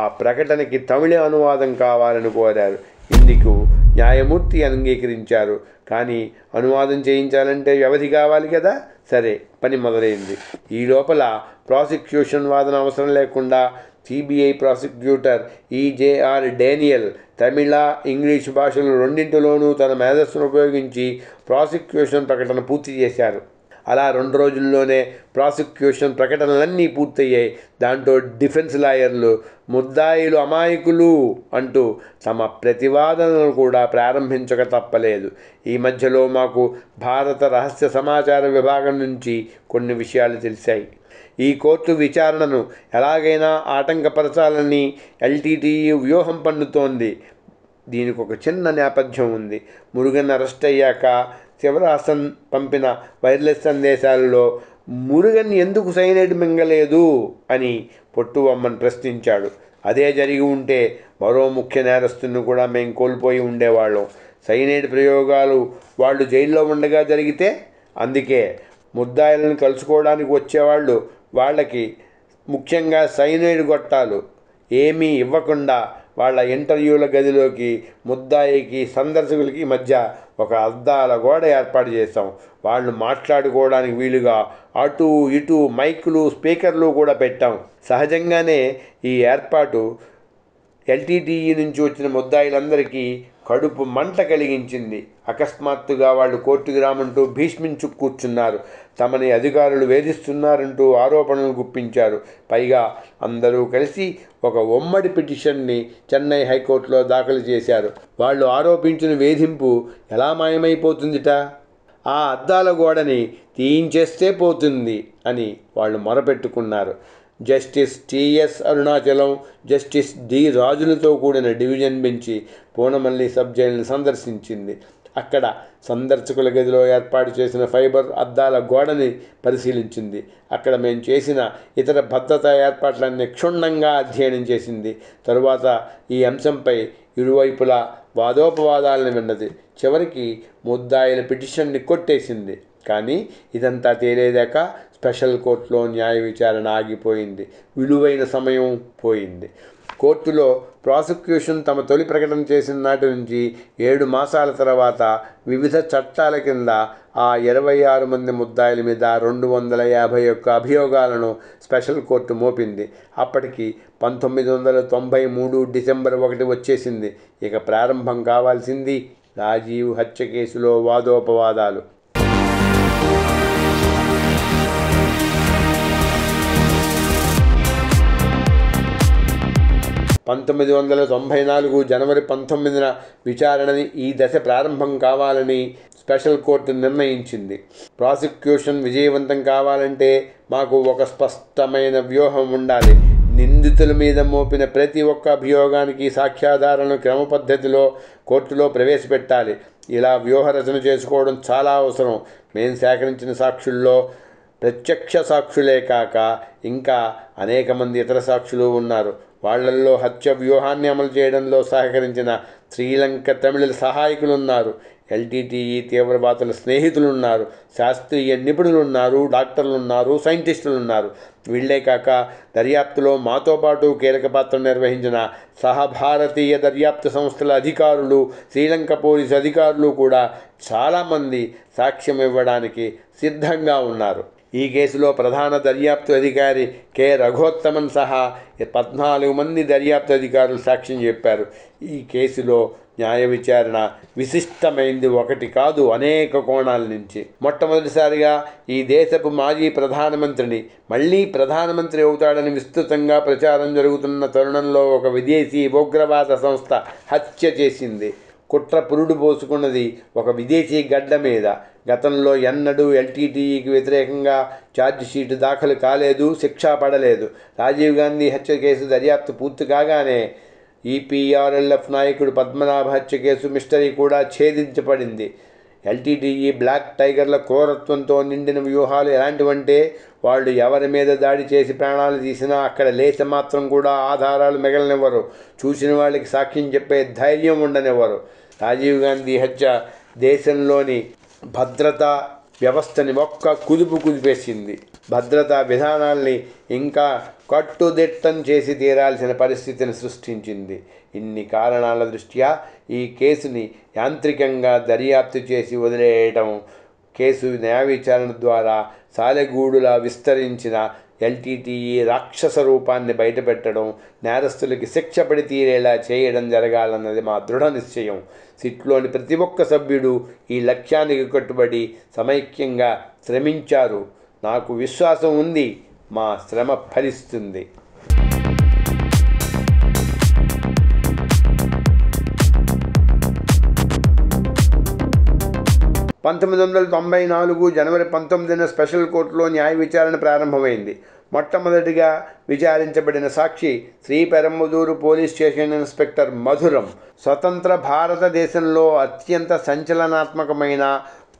ఆ ప్రకటనకి తమిళ అనువాదం కావాలని కోరారు. ఇందుకు న్యాయమూర్తి అంగీకరించారు. కానీ అనువాదం చేయించాలంటే వ్యవధి కావాలి కదా. సరే, పని మొదలైంది. ఈ లోపల ప్రాసిక్యూషన్ వాదన అవసరం లేకుండా సిబిఐ ప్రాసిక్యూటర్ ఈజేఆర్ డేనియల్ తమిళ, ఇంగ్లీష్ భాషలు రెండింటిలోనూ తన మేధస్సును ఉపయోగించి ప్రాసిక్యూషన్ ప్రకటన పూర్తి చేశారు. అలా 2 రోజుల్లోనే ప్రాసిక్యూషన్ ప్రకటనలన్నీ పూర్తయ్యాయి. దాంట్లో డిఫెన్స్ లాయర్లు ముద్దాయిలు అమాయకులు అంటూ తమ ప్రతివాదనలు కూడా ప్రారంభించక తప్పలేదు. ఈ మధ్యలో మాకు భారత రహస్య సమాచార విభాగం నుంచి కొన్ని విషయాలు తెలిసాయి. ఈ కోర్టు విచారణను ఎలాగైనా ఆటంకపరచాలని ఎల్టీటీఈ వ్యూహం పన్నుతోంది. దీనికి ఒక చిన్న నేపథ్యం ఉంది. మురుగన్ అరెస్ట్ అయ్యాక శివరాసన్ పంపిన వైర్లెస్ సందేశాలలో మురుగన్ ఎందుకు సైనైడ్ మింగలేదు అని పొట్టుబొమ్మను ప్రశ్నించాడు. అదే జరిగి ఉంటే మరో ముఖ్య నేరస్తుని కూడా మేము కోల్పోయి ఉండేవాళ్ళం. సైనైడ్ ప్రయోగాలు వాళ్ళు జైల్లో ఉండగా జరిగితే, అందుకే ముద్దాయిలను కలుసుకోవడానికి వచ్చేవాళ్ళు వాళ్ళకి ముఖ్యంగా సైనైడ్ గొట్టాలు ఏమీ ఇవ్వకుండా వాళ్ళ ఇంటర్వ్యూల గదిలోకి ముద్దాయికి సందర్శకులకి మధ్య ఒక అద్దాల గోడ ఏర్పాటు చేశాం. వాళ్ళు మాట్లాడుకోవడానికి వీలుగా అటు ఇటు మైకులు స్పీకర్లు కూడా పెట్టాం. సహజంగానే ఈ ఏర్పాటు ఎల్టీటీఈ నుంచి వచ్చిన ముద్దాయిలందరికీ కడుపు మంట కలిగించింది. అకస్మాత్తుగా వాళ్ళు కోర్టుకు రామంటూ భీష్మించు కూర్చున్నారు. తమని అధికారులు వేధిస్తున్నారంటూ ఆరోపణలు గుప్పించారు. పైగా అందరూ కలిసి ఒక ఉమ్మడి పిటిషన్ని చెన్నై హైకోర్టులో దాఖలు చేశారు. వాళ్ళు ఆరోపించిన వేధింపు ఎలా మాయమైపోతుందిట? ఆ అద్దాల గోడని తీయించేస్తే పోతుంది అని వాళ్ళు మొరపెట్టుకున్నారు. Justice TS Arunachalam, justice D రాజులతో కూడిన డివిజన్ బెంచి పూనమల్లి సబ్ జైలును సందర్శించింది. అక్కడ సందర్శకుల గదిలో ఏర్పాటు చేసిన ఫైబర్ అద్దాల గోడని పరిశీలించింది. అక్కడ మేము చేసిన ఇతర భద్రతా ఏర్పాట్లన్నీ క్షుణ్ణంగా అధ్యయనం చేసింది. తరువాత ఈ అంశంపై ఇరువైపులా వాదోపవాదాలను విన్నది. చివరికి ముద్దాయిల పిటిషన్ని కొట్టేసింది. కానీ ఇదంతా తేలేదాకా స్పెషల్ కోర్టులో న్యాయ విచారణ ఆగిపోయింది. విలువైన సమయం పోయింది. కోర్టులో ప్రాసిక్యూషన్ తమ తొలి ప్రకటన చేసిన నాటి నుంచి 7 మాసాల తర్వాత వివిధ చట్టాల కింద ఆ 26 మంది ముద్దాయిల మీద 251 అభియోగాలను స్పెషల్ కోర్టు మోపింది. అప్పటికి 1993 డిసెంబర్ 1 వచ్చేసింది. ఇక ప్రారంభం కావాల్సింది రాజీవ్ హత్య కేసులో వాదోపవాదాలు. 1994 జనవరి 19న విచారణని ఈ దశ ప్రారంభం కావాలని స్పెషల్ కోర్టు నిర్ణయించింది. ప్రాసిక్యూషన్ విజయవంతం కావాలంటే మాకు ఒక స్పష్టమైన వ్యూహం ఉండాలి. నిందితుల మీద మోపిన ప్రతి ఒక్క అభియోగానికి సాక్ష్యాధారాలను క్రమ పద్ధతిలో కోర్టులో ప్రవేశపెట్టాలి. ఇలా వ్యూహరచన చేసుకోవడం చాలా అవసరం. మేము సేకరించిన సాక్షుల్లో ప్రత్యక్ష సాక్షులే కాక ఇంకా అనేక మంది ఇతర సాక్షులు ఉన్నారు. వాళ్లల్లో హత్య వ్యూహాన్ని అమలు చేయడంలో సహకరించిన శ్రీలంక తమిళ సహాయకులున్నారు. ఎల్టీటీఈ తీవ్రవాదుల స్నేహితులున్నారు. శాస్త్రీయ నిపుణులున్నారు. డాక్టర్లున్నారు. సైంటిస్టులున్నారు. వీళ్లే కాక దర్యాప్తులో మాతో పాటు కీలక పాత్ర నిర్వహించిన సహభారతీయ దర్యాప్తు సంస్థల అధికారులు, శ్రీలంక పోలీసు అధికారులు కూడా చాలామంది సాక్ష్యం ఇవ్వడానికి సిద్ధంగా ఉన్నారు. ఈ కేసులో ప్రధాన దర్యాప్తు అధికారి కె రఘోత్తమన్ సహా 14 మంది దర్యాప్తు అధికారులు సాక్ష్యం చెప్పారు. ఈ కేసులో న్యాయ విచారణ విశిష్టమైంది ఒకటి కాదు, అనేక కోణాల నుంచి. మొట్టమొదటిసారిగా ఈ దేశపు మాజీ ప్రధానమంత్రిని మళ్ళీ ప్రధానమంత్రి అవుతాడని విస్తృతంగా ప్రచారం జరుగుతున్న తరుణంలో ఒక విదేశీ ఉగ్రవాద సంస్థ హత్య చేసింది. కుట్ర పురుడు పోసుకున్నది ఒక విదేశీ గడ్డ మీద. గతంలో ఎన్నడూ ఎల్టీటీఈకి వ్యతిరేకంగా ఛార్జిషీటు దాఖలు కాలేదు, శిక్ష పడలేదు. రాజీవ్ గాంధీ హత్య కేసు దర్యాప్తు పూర్తి కాగానే ఈపీఆర్ఎల్ఎఫ్ నాయకుడు పద్మనాభ హత్య కేసు మిస్టరీ కూడా ఛేదించబడింది. ఎల్టీటీఈ బ్లాక్ టైగర్ల క్రూరత్వంతో నిండిన వ్యూహాలు ఎలాంటివంటే, వాళ్ళు ఎవరి మీద దాడి చేసి ప్రాణాలు తీసినా అక్కడ లేచ మాత్రం కూడా ఆధారాలు మిగలనివ్వరు. చూసిన వాళ్ళకి సాక్ష్యం చెప్పే ధైర్యం ఉండనివ్వరు. రాజీవ్ గాంధీ హత్య దేశంలోని భద్రతా వ్యవస్థని ఒక్క కుదుపు కుదిపేసింది. భద్రతా విధానాల్ని ఇంకా కట్టుదిట్టం చేసి తీరాల్సిన పరిస్థితిని సృష్టించింది. ఇన్ని కారణాల దృష్ట్యా ఈ కేసుని యాంత్రికంగా దర్యాప్తు చేసి వదిలేయటం, కేసు న్యాయ విచారణ ద్వారా సాలెగూడులా విస్తరించిన ఎల్టీటీఈ రాక్షస రూపాన్ని బయటపెట్టడం, నేరస్తులకి శిక్ష పడి తీరేలా చేయడం జరగాలన్నది మా దృఢ నిశ్చయం. సిట్లోని ప్రతి ఒక్క సభ్యుడు ఈ లక్ష్యానికి కట్టుబడి సమైక్యంగా శ్రమించారు. నాకు విశ్వాసం ఉంది, మా శ్రమ ఫలిస్తుంది. 1994 జనవరి 19న స్పెషల్ కోర్టులో న్యాయ విచారణ ప్రారంభమైంది. మొట్టమొదటిగా విచారించబడిన సాక్షి శ్రీపెరంబదూరు పోలీస్ స్టేషన్ ఇన్స్పెక్టర్ మధురం. స్వతంత్ర భారతదేశంలో అత్యంత సంచలనాత్మకమైన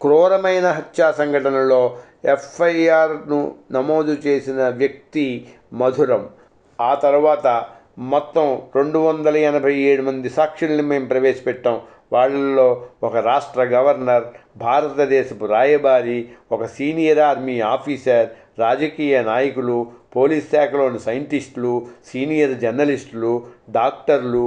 క్రూరమైన హత్యా సంఘటనలో ఎఫ్ఐఆర్ను నమోదు చేసిన వ్యక్తి మధురం. ఆ తర్వాత మొత్తం 287 మంది సాక్షుల్ని మేము ప్రవేశపెట్టాం. వాళ్ళల్లో ఒక రాష్ట్ర గవర్నర్, భారతదేశపు రాయబారి, ఒక సీనియర్ ఆర్మీ ఆఫీసర్, రాజకీయ నాయకులు, పోలీస్ శాఖలోని సైంటిస్టులు, సీనియర్ జర్నలిస్టులు, డాక్టర్లు,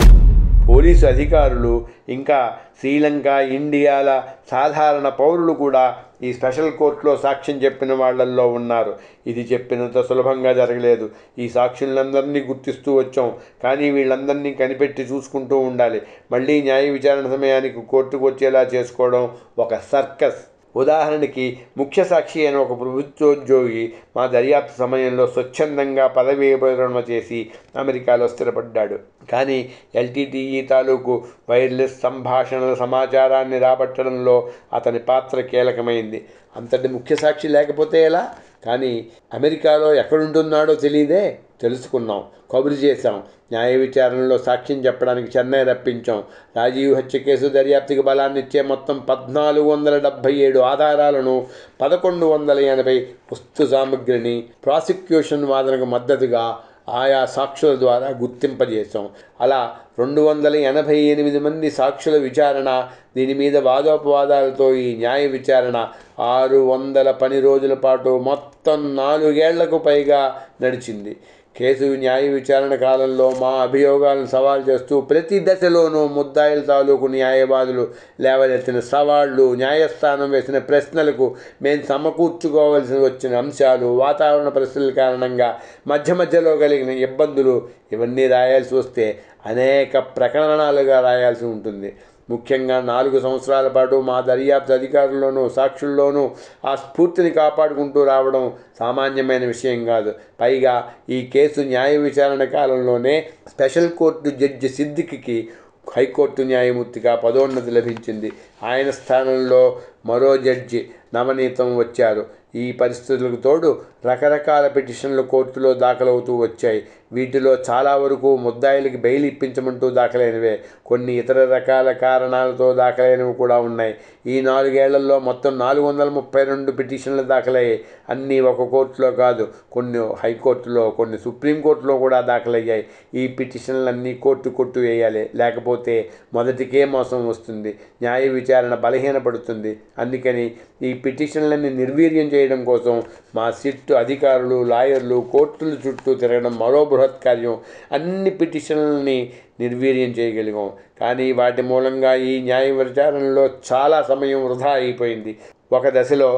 పోలీసు అధికారులు, ఇంకా శ్రీలంక, ఇండియాల సాధారణ పౌరులు కూడా ఈ స్పెషల్ కోర్టులో సాక్ష్యం చెప్పిన వాళ్ళల్లో ఉన్నారు. ఇది చెప్పినంత సులభంగా జరగలేదు. ఈ సాక్షులందరినీ గుర్తిస్తూ వచ్చాం, కానీ వీళ్ళందరినీ కనిపెట్టి చూసుకుంటూ ఉండాలి. మళ్ళీ న్యాయ విచారణ సమయానికి కోర్టుకు వచ్చేలా చేసుకోవడం ఒక సర్కస్. ఉదాహరణకి ముఖ్య సాక్షి అయిన ఒక ప్రభుత్వోద్యోగి మా దర్యాప్తు సమయంలో స్వచ్ఛందంగా పదవీ విరమణ చేసి అమెరికాలో స్థిరపడ్డాడు. కానీ ఎల్టీటీఈ తాలూకు వైర్లెస్ సంభాషణల సమాచారాన్ని రాబట్టడంలో అతని పాత్ర కీలకమైంది. అంతటి ముఖ్య సాక్షి లేకపోతే ఎలా? కానీ అమెరికాలో ఎక్కడుంటున్నాడో తెలియదే. తెలుసుకున్నాం, కబురు చేశాం. న్యాయ విచారణలో సాక్ష్యం చెప్పడానికి చెన్నై రప్పించాం. రాజీవ్ హత్య కేసు దర్యాప్తుకి బలాన్నిచ్చే మొత్తం 1477 ఆధారాలను, 1180 వస్తు సామగ్రిని ప్రాసిక్యూషన్ వాదనకు మద్దతుగా ఆయా సాక్షుల ద్వారా గుర్తింపజేశాం. అలా 288 మంది సాక్షుల విచారణ, దీని మీద వాదోపవాదాలతో ఈ న్యాయ విచారణ 600 పని రోజుల పాటు మొత్తం 4 ఏళ్లకు పైగా నడిచింది. కేసు న్యాయ విచారణ కాలంలో మా అభియోగాలను సవాల్ చేస్తూ ప్రతి దశలోనూ ముద్దాయిల తాలూకు న్యాయవాదులు లేవనెత్తిన సవాళ్లు, న్యాయస్థానం వేసిన ప్రశ్నలకు మేము సమకూర్చుకోవలసి వచ్చిన అంశాలు, వాతావరణ పరిస్థితుల కారణంగా మధ్యలో కలిగిన ఇబ్బందులు, ఇవన్నీ రాయాల్సి వస్తే అనేక ప్రకరణాలుగా రాయాల్సి ఉంటుంది. ముఖ్యంగా 4 సంవత్సరాల పాటు మా దర్యాప్తు అధికారుల్లోనూ సాక్షుల్లోనూ ఆ స్ఫూర్తిని కాపాడుకుంటూ రావడం సామాన్యమైన విషయం కాదు. పైగా ఈ కేసు న్యాయ విచారణ కాలంలోనే స్పెషల్ కోర్టు జడ్జి సిద్దికీకి హైకోర్టు న్యాయమూర్తిగా పదోన్నతి లభించింది. ఆయన స్థానంలో మరో జడ్జి నవనీతం వచ్చారు. ఈ పరిస్థితులకు తోడు రకరకాల పిటిషన్లు కోర్టులో దాఖలవుతూ వచ్చాయి. వీటిలో చాలా వరకు ముద్దాయిలకి బెయిల్ ఇప్పించమంటూ దాఖలైనవే, కొన్ని ఇతర రకాల కారణాలతో దాఖలైనవి కూడా ఉన్నాయి. ఈ 4 ఏళ్లలో మొత్తం 432 పిటిషన్లు దాఖలయ్యాయి. అన్నీ ఒక కోర్టులో కాదు, కొన్ని హైకోర్టులో, కొన్ని సుప్రీంకోర్టులో కూడా దాఖలయ్యాయి. ఈ పిటిషన్లన్నీ కోర్టు వేయాలి, లేకపోతే మొదటికే మోసం వస్తుంది, న్యాయ విచారణ బలహీనపడుతుంది. అందుకని ఈ పిటిషన్లన్నీ నిర్వీర్యం చేయడం కోసం మా సిట్టు అధికారులు, లాయర్లు కోర్టుల చుట్టూ తిరగడం మరో బృహత్ కార్యం. అన్ని పిటిషన్లని నిర్వీర్యం చేయగలిగాం. కానీ వాటి మూలంగా ఈ న్యాయ విచారణలో చాలా సమయం వృధా అయిపోయింది. ఒక దశలో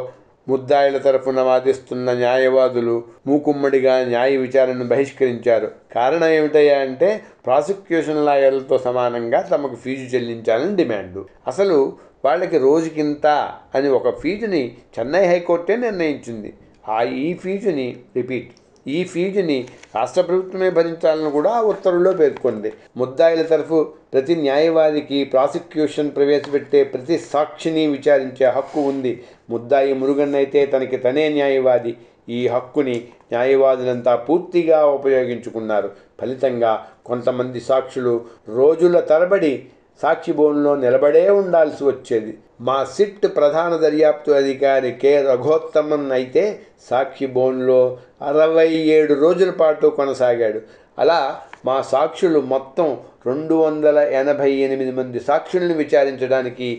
ముద్దాయిల తరఫున వాదిస్తున్న న్యాయవాదులు మూకుమ్మడిగా న్యాయ విచారణను బహిష్కరించారు. కారణం ఏమిటయ్యా అంటే ప్రాసిక్యూషన్ లాయర్లతో సమానంగా తమకు ఫీజు చెల్లించాలని డిమాండు. అసలు వాళ్ళకి రోజుకింత అని ఒక ఫీజుని చెన్నై హైకోర్టే నిర్ణయించింది. ఈ ఫీజుని రాష్ట్ర ప్రభుత్వమే భరించాలని కూడా ఆ ఉత్తర్వుల్లో పేర్కొంది. ముద్దాయిల తరఫు ప్రతి న్యాయవాదికి ప్రాసిక్యూషన్ ప్రవేశపెట్టే ప్రతి సాక్షిని విచారించే హక్కు ఉంది. ముద్దాయి మురుగన్ అయితే తనకి తనే న్యాయవాది. ఈ హక్కుని న్యాయవాదులంతా పూర్తిగా ఉపయోగించుకున్నారు. ఫలితంగా కొంతమంది సాక్షులు రోజుల తరబడి సాక్షి బోన్లో నిలబడే ఉండాల్సి వచ్చేది. మా సిట్ ప్రధాన దర్యాప్తు అధికారి కె రఘోత్తమన్ అయితే సాక్షి బోన్లో 67 రోజుల పాటు కొనసాగాడు. అలా మా సాక్షులు మొత్తం 288 మంది సాక్షుల్ని విచారించడానికి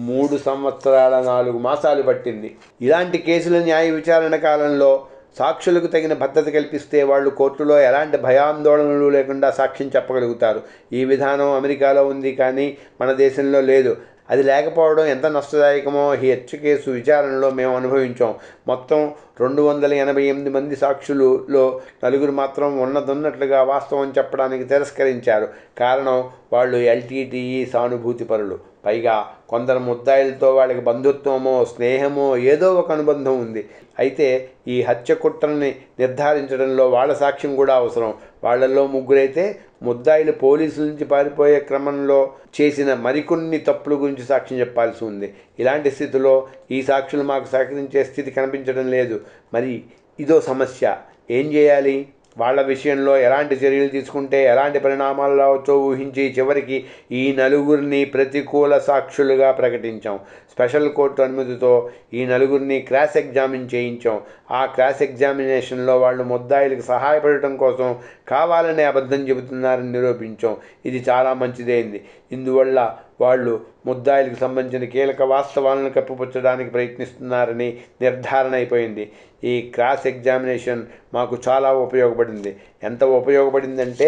3 సంవత్సరాల 4 మాసాలు పట్టింది. ఇలాంటి కేసుల న్యాయ విచారణ కాలంలో సాక్షులకు తగిన భద్రత కల్పిస్తే వాళ్ళు కోర్టులో ఎలాంటి భయాందోళనలు లేకుండా సాక్ష్యం చెప్పగలుగుతారు. ఈ విధానం అమెరికాలో ఉంది, కానీ మన దేశంలో లేదు. అది లేకపోవడం ఎంత నష్టదాయకమో ఈ హత్య కేసు విచారణలో మేము అనుభవించాం. మొత్తం 288 మంది సాక్షులలో నలుగురు మాత్రం ఉన్నదన్నట్లుగా వాస్తవం చెప్పడానికి తిరస్కరించారు. కారణం, వాళ్ళు ఎల్టీటీఈ సానుభూతి పరులు. పైగా కొందరు ముద్దాయిలతో వాళ్ళకి బంధుత్వమో స్నేహమో ఏదో ఒక అనుబంధం ఉంది. అయితే ఈ హత్య కుట్రని నిర్ధారించడంలో వాళ్ళ సాక్ష్యం కూడా అవసరం. వాళ్ళల్లో ముగ్గురైతే ముద్దాయిలు పోలీసుల నుంచి పారిపోయే క్రమంలో చేసిన మరికొన్ని తప్పుల గురించి సాక్ష్యం చెప్పాల్సి ఉంది. ఇలాంటి స్థితిలో ఈ సాక్షులు మాకు సహకరించే స్థితి కనిపించడం లేదు. మరి ఇదో సమస్య. ఏం చేయాలి? వాళ్ళ విషయంలో ఎలాంటి చర్యలు తీసుకుంటే ఎలాంటి పరిణామాలు రావచ్చో ఊహించి చివరికి ఈ నలుగురిని ప్రతికూల సాక్షులుగా ప్రకటించాం. స్పెషల్ కోర్టు అనుమతితో ఈ నలుగురిని క్రాస్ ఎగ్జామిన్ చేయించాం. ఆ క్రాస్ ఎగ్జామినేషన్లో వాళ్ళు ముద్దాయిలకు సహాయపడటం కోసం కావాలనే అబద్ధం చెబుతున్నారని నిరూపించాం. ఇది చాలా మంచిదైంది. ఇందువల్ల వాళ్ళు ముద్దాయిలకు సంబంధించిన కీలక వాస్తవాలను కప్పిపుచ్చడానికి ప్రయత్నిస్తున్నారని నిర్ధారణ అయిపోయింది. ఈ క్రాస్ ఎగ్జామినేషన్ మాకు చాలా ఉపయోగపడింది. ఎంత ఉపయోగపడిందంటే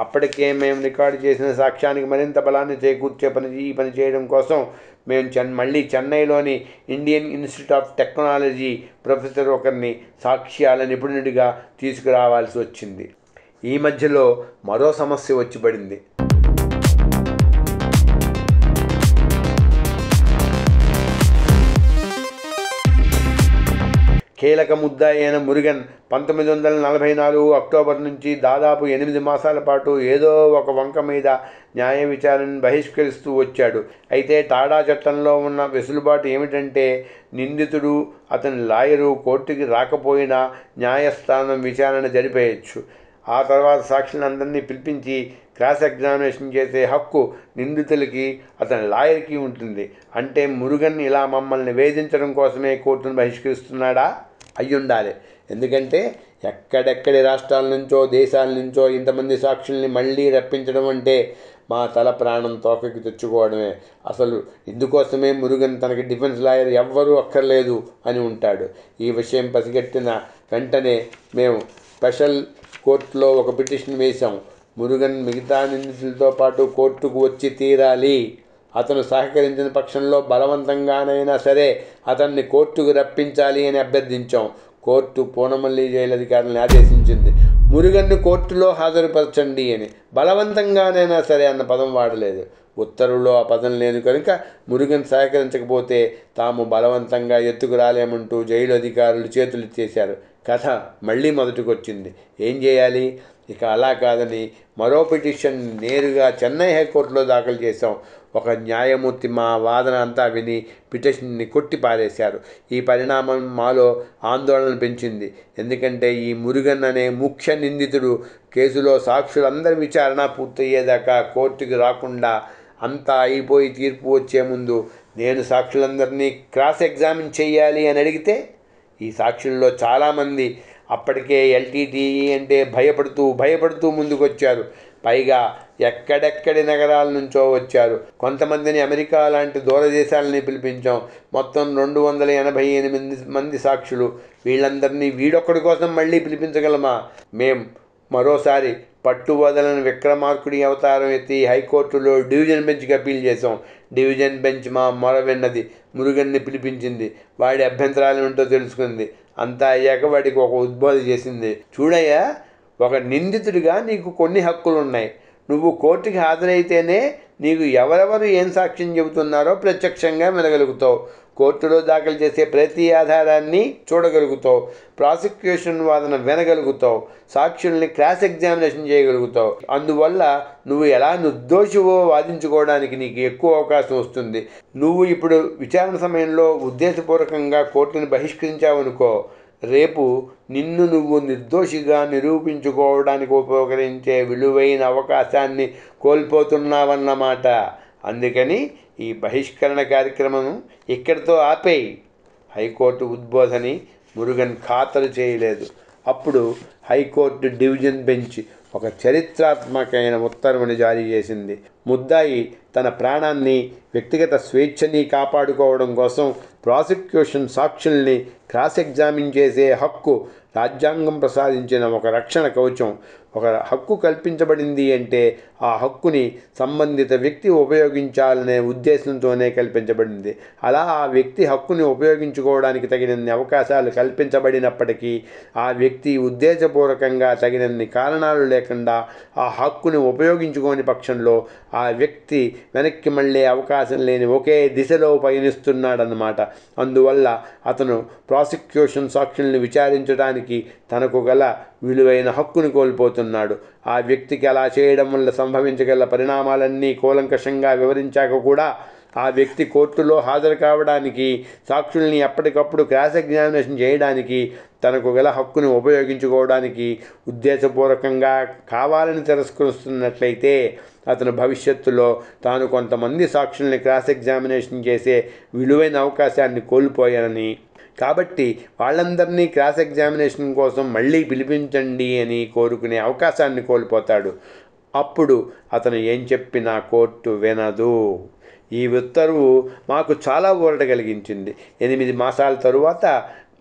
అప్పటికే మేము రికార్డు చేసిన సాక్ష్యానికి మరింత బలాన్ని చేకూర్చే ఈ పని చేయడం కోసం మేము మళ్ళీ చెన్నైలోని Indian institute of technology professor ఒకరిని సాక్ష్యాల నిపుణుడిగా తీసుకురావాల్సి వచ్చింది. ఈ మధ్యలో మరో సమస్య వచ్చి పడింది. కీలక ముద్దాయి అయిన మురుగన్ 1944 అక్టోబర్ నుంచి దాదాపు 8 మాసాల పాటు ఏదో ఒక వంక మీద న్యాయ విచారణను బహిష్కరిస్తూ వచ్చాడు. అయితే టాడా చట్టంలో ఉన్న వెసులుబాటు ఏమిటంటే నిందితుడు అతని లాయరు కోర్టుకి రాకపోయినా న్యాయస్థానం విచారణ జరిపేయచ్చు. ఆ తర్వాత సాక్షులందరినీ పిలిపించి క్రాస్ ఎగ్జామినేషన్ చేసే హక్కు నిందితులకి అతని లాయర్కి ఉంటుంది. అంటే మురుగన్ ఇలా మమ్మల్ని వేధించడం కోసమే కోర్టును బహిష్కరిస్తున్నాడా? అయ్యుండాలి. ఎందుకంటే ఎక్కడెక్కడి రాష్ట్రాల నుంచో దేశాల నుంచో ఇంతమంది సాక్షుల్ని మళ్ళీ రప్పించడం అంటే మా తల ప్రాణం తోకకి తెచ్చుకోవడమే. అసలు ఇందుకోసమే మురుగన్ తనకి డిఫెన్స్ లాయర్ ఎవ్వరూ అక్కర్లేదు అని ఉంటాడు. ఈ విషయం పసిగట్టిన వెంటనే మేము స్పెషల్ కోర్టులో ఒక పిటిషన్ వేశాం. మురుగన్ మిగతా నిందితులతో పాటు కోర్టుకు వచ్చి తీరాలి. అతను సహకరించిన పక్షంలో బలవంతంగానైనా సరే అతన్ని కోర్టుకు రప్పించాలి అని అభ్యర్థించాం. కోర్టు పూనమల్లి జైలు అధికారులను ఆదేశించింది. మురుగన్ను కోర్టులో హాజరుపరచండి అని. బలవంతంగానైనా సరే అన్న పదం వాడలేదు. ఉత్తర్వులో ఆ పదం లేదు కనుక మురుగన్ సహకరించకపోతే తాము బలవంతంగా ఎత్తుకు రాలేమంటూ జైలు అధికారులు చేతులెత్తేశారు. కథ మళ్ళీ మొదటికొచ్చింది. ఏం చేయాలి? ఇక అలా కాదని మరో పిటిషన్ నేరుగా చెన్నై హైకోర్టులో దాఖలు చేశాం. ఒక న్యాయమూర్తి మా వాదన అంతా విని పిటిషన్ని కొట్టి పారేశారు. ఈ పరిణామం మాలో ఆందోళన పెంచింది. ఎందుకంటే ఈ మురుగన్ అనే ముఖ్య నిందితుడు కేసులో సాక్షులందరి విచారణ పూర్తయ్యేదాకా కోర్టుకి రాకుండా అంతా అయిపోయి తీర్పు వచ్చే ముందు నేను సాక్షులందరినీ క్రాస్ ఎగ్జామిన్ చేయాలి అని అడిగితే ఈ సాక్షుల్లో చాలామంది అప్పటికే ఎల్టీటీఈ అంటే భయపడుతూ ముందుకొచ్చారు. పైగా ఎక్కడెక్కడి నగరాల నుంచో వచ్చారు. కొంతమందిని అమెరికా లాంటి దూరదేశాలని పిలిపించాం. మొత్తం 288 మంది సాక్షులు. వీళ్ళందరినీ వీడొక్కడి కోసం మళ్ళీ పిలిపించగలమా? మరోసారి పట్టు వదలని విక్రమార్కుడి అవతారం ఎత్తి హైకోర్టులో డివిజన్ బెంచ్కి అప్పీల్ చేశాం. డివిజన్ బెంచ్ మా మొర విన్నది. మురుగన్ని పిలిపించింది. వాడి అభ్యంతరాలు ఏమిటో తెలుసుకుంది. అంతా అయ్యాక వాడికి ఒక ఉద్బోధ చేసింది. చూడయ్యా, ఒక నిందితుడిగా నీకు కొన్ని హక్కులు ఉన్నాయి. నువ్వు కోర్టుకి హాజరైతేనే నీకు ఎవరెవరు ఏం సాక్ష్యం చెబుతున్నారో ప్రత్యక్షంగా వినగలుగుతావు. కోర్టులో దాఖలు చేసే ప్రతి ఆధారాన్ని చూడగలుగుతావు. ప్రాసిక్యూషన్ వాదన వినగలుగుతావు. సాక్షుల్ని క్రాస్ ఎగ్జామినేషన్ చేయగలుగుతావు. అందువల్ల నువ్వు ఎలా నిర్దోషివో వాదించుకోవడానికి నీకు ఎక్కువ అవకాశం వస్తుంది. నువ్వు ఇప్పుడు విచారణ సమయంలో ఉద్దేశపూర్వకంగా కోర్టుని బహిష్కరించావనుకో, రేపు నిన్ను నువ్వు నిర్దోషిగా నిరూపించుకోవడానికి ఉపయోగించే విలువైన అవకాశాన్ని కోల్పోతున్నావన్నమాట. అందుకని ఈ బహిష్కరణ కార్యక్రమం ఇక్కడితో ఆపేయి. హైకోర్టు ఉద్బోధని మురుగన్ ఖాతరు చేయలేదు. అప్పుడు హైకోర్టు డివిజన్ బెంచ్ ఒక చరిత్రాత్మకమైన ఉత్తర్వుని జారీ చేసింది. ముద్దాయి తన ప్రాణాన్ని వ్యక్తిగత స్వేచ్ఛని కాపాడుకోవడం కోసం ప్రాసిక్యూషన్ సాక్షుల్ని క్రాస్ ఎగ్జామిన్ చేసే హక్కు రాజ్యాంగం ప్రసాదించిన ఒక రక్షణ కవచం. ఒక హక్కు కల్పించబడింది అంటే ఆ హక్కుని సంబంధిత వ్యక్తి ఉపయోగించాలనే ఉద్దేశంతోనే కల్పించబడింది. అలా ఆ వ్యక్తి హక్కుని ఉపయోగించుకోవడానికి తగినన్ని అవకాశాలు కల్పించబడినప్పటికీ ఆ వ్యక్తి ఉద్దేశపూర్వకంగా తగినన్ని కారణాలు లేకుండా ఆ హక్కుని ఉపయోగించుకోని పక్షంలో ఆ వ్యక్తి వెనక్కి మళ్ళీ అవకాశం లేని ఒకే దిశలో పయనిస్తున్నాడన్నమాట. అందువల్ల అతను ప్రాసిక్యూషన్ సాక్షుల్ని విచారించడానికి తనకు గల విలువైన హక్కుని కోల్పోతున్నాడు. ఆ వ్యక్తికి అలా చేయడం వల్ల సంభవించగల పరిణామాలన్నీ కూలంకషంగా వివరించాక కూడా ఆ వ్యక్తి కోర్టులో హాజరు కావడానికి, సాక్షుల్ని ఎప్పటికప్పుడు క్రాస్ ఎగ్జామినేషన్ చేయడానికి, తనకు గల హక్కుని ఉపయోగించుకోవడానికి ఉద్దేశపూర్వకంగా కావాలని తిరస్కరిస్తున్నట్లయితే అతను భవిష్యత్తులో తాను కొంతమంది సాక్షుల్ని క్రాస్ ఎగ్జామినేషన్ చేసే విలువైన అవకాశాన్ని కోల్పోయానని, కాబట్టి వాళ్ళందరినీ క్రాస్ ఎగ్జామినేషన్ కోసం మళ్ళీ పిలిపించండి అని కోరుకునే అవకాశాన్ని కోల్పోతాడు. అప్పుడు అతను ఏం చెప్పినా కోర్టు వినదు. ఈ ఉత్తర్వు మాకు చాలా ఊరట కలిగించింది. 8 మాసాల తరువాత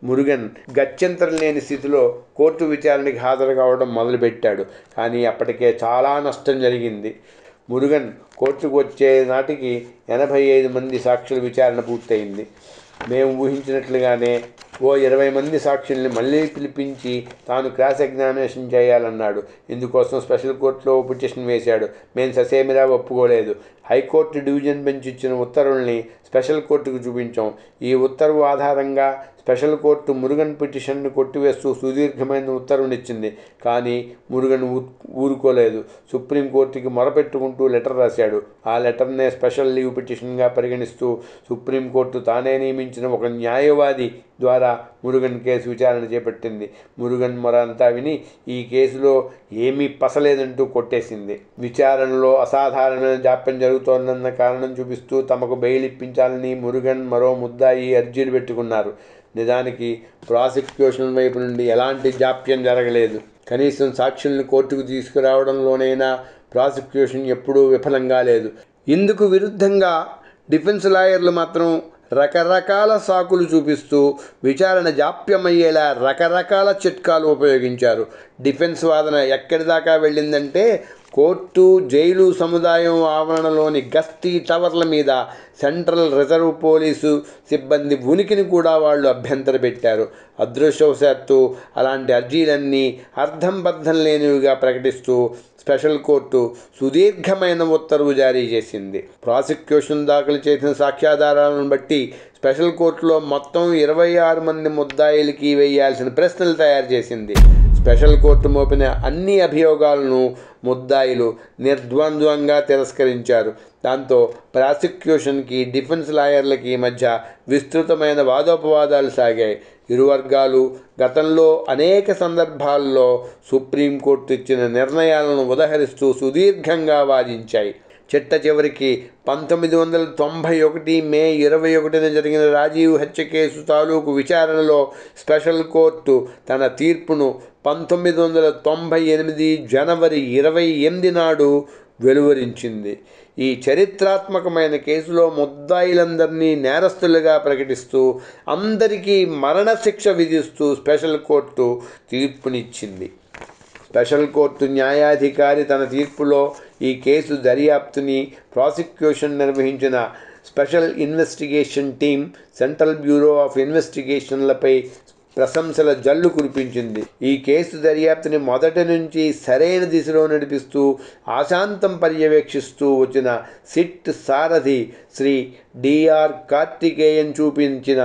మురుగన్ గత్యంతరం లేని స్థితిలో కోర్టు విచారణకి హాజరు కావడం మొదలుపెట్టాడు. కానీ అప్పటికే చాలా నష్టం జరిగింది. మురుగన్ కోర్టుకు వచ్చే నాటికి 85 మంది సాక్షుల విచారణ పూర్తయింది. మేము ఊహించినట్లుగానే ఓ 20 మంది సాక్షుల్ని మళ్ళీ పిలిపించి తాను క్రాస్ ఎగ్జామినేషన్ చేయాలన్నాడు. ఇందుకోసం స్పెషల్ కోర్టులో పిటిషన్ వేశాడు. మేము ససేమిరా ఒప్పుకోలేదు. హైకోర్టు డివిజన్ బెంచ్ ఇచ్చిన ఉత్తర్వుల్ని స్పెషల్ కోర్టుకు చూపించాం. ఈ ఉత్తర్వు ఆధారంగా స్పెషల్ కోర్టు మురుగన్ పిటిషన్ను కొట్టివేస్తూ సుదీర్ఘమైన ఉత్తర్వునిచ్చింది. కానీ మురుగన్ ఊరుకోలేదు. సుప్రీంకోర్టుకి మొరపెట్టుకుంటూ లెటర్ రాశాడు. ఆ లెటర్నే స్పెషల్ లీవ్ పిటిషన్గా పరిగణిస్తూ సుప్రీంకోర్టు తానే నియమించిన ఒక న్యాయవాది ద్వారా మురుగన్ కేసు విచారణ చేపట్టింది. మురుగన్ మొర అంతా విని ఈ కేసులో ఏమీ పసలేదంటూ కొట్టేసింది. విచారణలో అసాధారణమైన జాప్యం జరుగుతోందన్న కారణం చూపిస్తూ తమకు బెయిల్ ఇప్పించాలని మురుగన్ మరో ముద్దాయి అర్జీలు పెట్టుకున్నారు. నిజానికి ప్రాసిక్యూషన్ వైపు నుండి ఎలాంటి జాప్యం జరగలేదు. కనీసం సాక్షుల్ని కోర్టుకు తీసుకురావడంలోనైనా ప్రాసిక్యూషన్ ఎప్పుడూ విఫలంగా లేదు. ఇందుకు విరుద్ధంగా డిఫెన్స్ లాయర్లు మాత్రం రకరకాల సాకులు చూపిస్తూ విచారణ జాప్యమయ్యేలా రకరకాల చిట్కాలు ఉపయోగించారు. డిఫెన్స్ వాదన ఎక్కడి దాకా వెళ్ళిందంటే కోర్టు, జైలు సముదాయం ఆవరణలోని గస్తీ టవర్ల మీద సెంట్రల్ రిజర్వ్ పోలీసు సిబ్బంది ఉనికిని కూడా వాళ్ళు అభ్యంతర పెట్టారు. అదృష్టవశాత్తు అలాంటి అర్జీలన్నీ అర్థం బద్ధం లేనివిగా ప్రకటిస్తూ స్పెషల్ కోర్టు సుదీర్ఘమైన ఉత్తర్వు జారీ చేసింది. ప్రాసిక్యూషన్ దాఖలు చేసిన సాక్ష్యాధారాలను బట్టి స్పెషల్ కోర్టులో మొత్తం 26 మంది ముద్దాయిలకి వేయాల్సిన ప్రశ్నలు తయారు చేసింది. స్పెషల్ కోర్టు మోపిన అన్ని అభియోగాలను ముద్దాయిలు నిర్ద్వంద్వంగా తిరస్కరించారు. దాంతో ప్రాసిక్యూషన్కి, డిఫెన్స్ లాయర్లకి మధ్య విస్తృతమైన వాదోపవాదాలు సాగాయి. ఇరు వర్గాలు గతంలో అనేక సందర్భాల్లో సుప్రీంకోర్టు ఇచ్చిన నిర్ణయాలను ఉదహరిస్తూ సుదీర్ఘంగా వాదించాయి. చిట్ట చివరికి 1991 మే 21న జరిగిన రాజీవ్ హత్య కేసు తాలూకు విచారణలో స్పెషల్ కోర్టు తన తీర్పును 1998 జనవరి 28 నాడు వెలువరించింది. ఈ చరిత్రాత్మకమైన కేసులో ముద్దాయిలందరినీ నేరస్తులుగా ప్రకటిస్తూ అందరికీ మరణశిక్ష విధిస్తూ స్పెషల్ కోర్టు తీర్పునిచ్చింది. స్పెషల్ కోర్టు న్యాయాధికారి తన తీర్పులో ఈ కేసు దర్యాప్తుని ప్రాసిక్యూషన్ నిర్వహించిన special investigation team, central bureau of ఇన్వెస్టిగేషన్లపై ప్రశంసల జల్లు కురిపించింది. ఈ కేసు దర్యాప్తుని మొదటి నుంచి సరైన దిశలో నడిపిస్తూ ఆశాంతం పర్యవేక్షిస్తూ వచ్చిన సిట్ సారథి శ్రీ డిఆర్ కార్తికేయన్ చూపించిన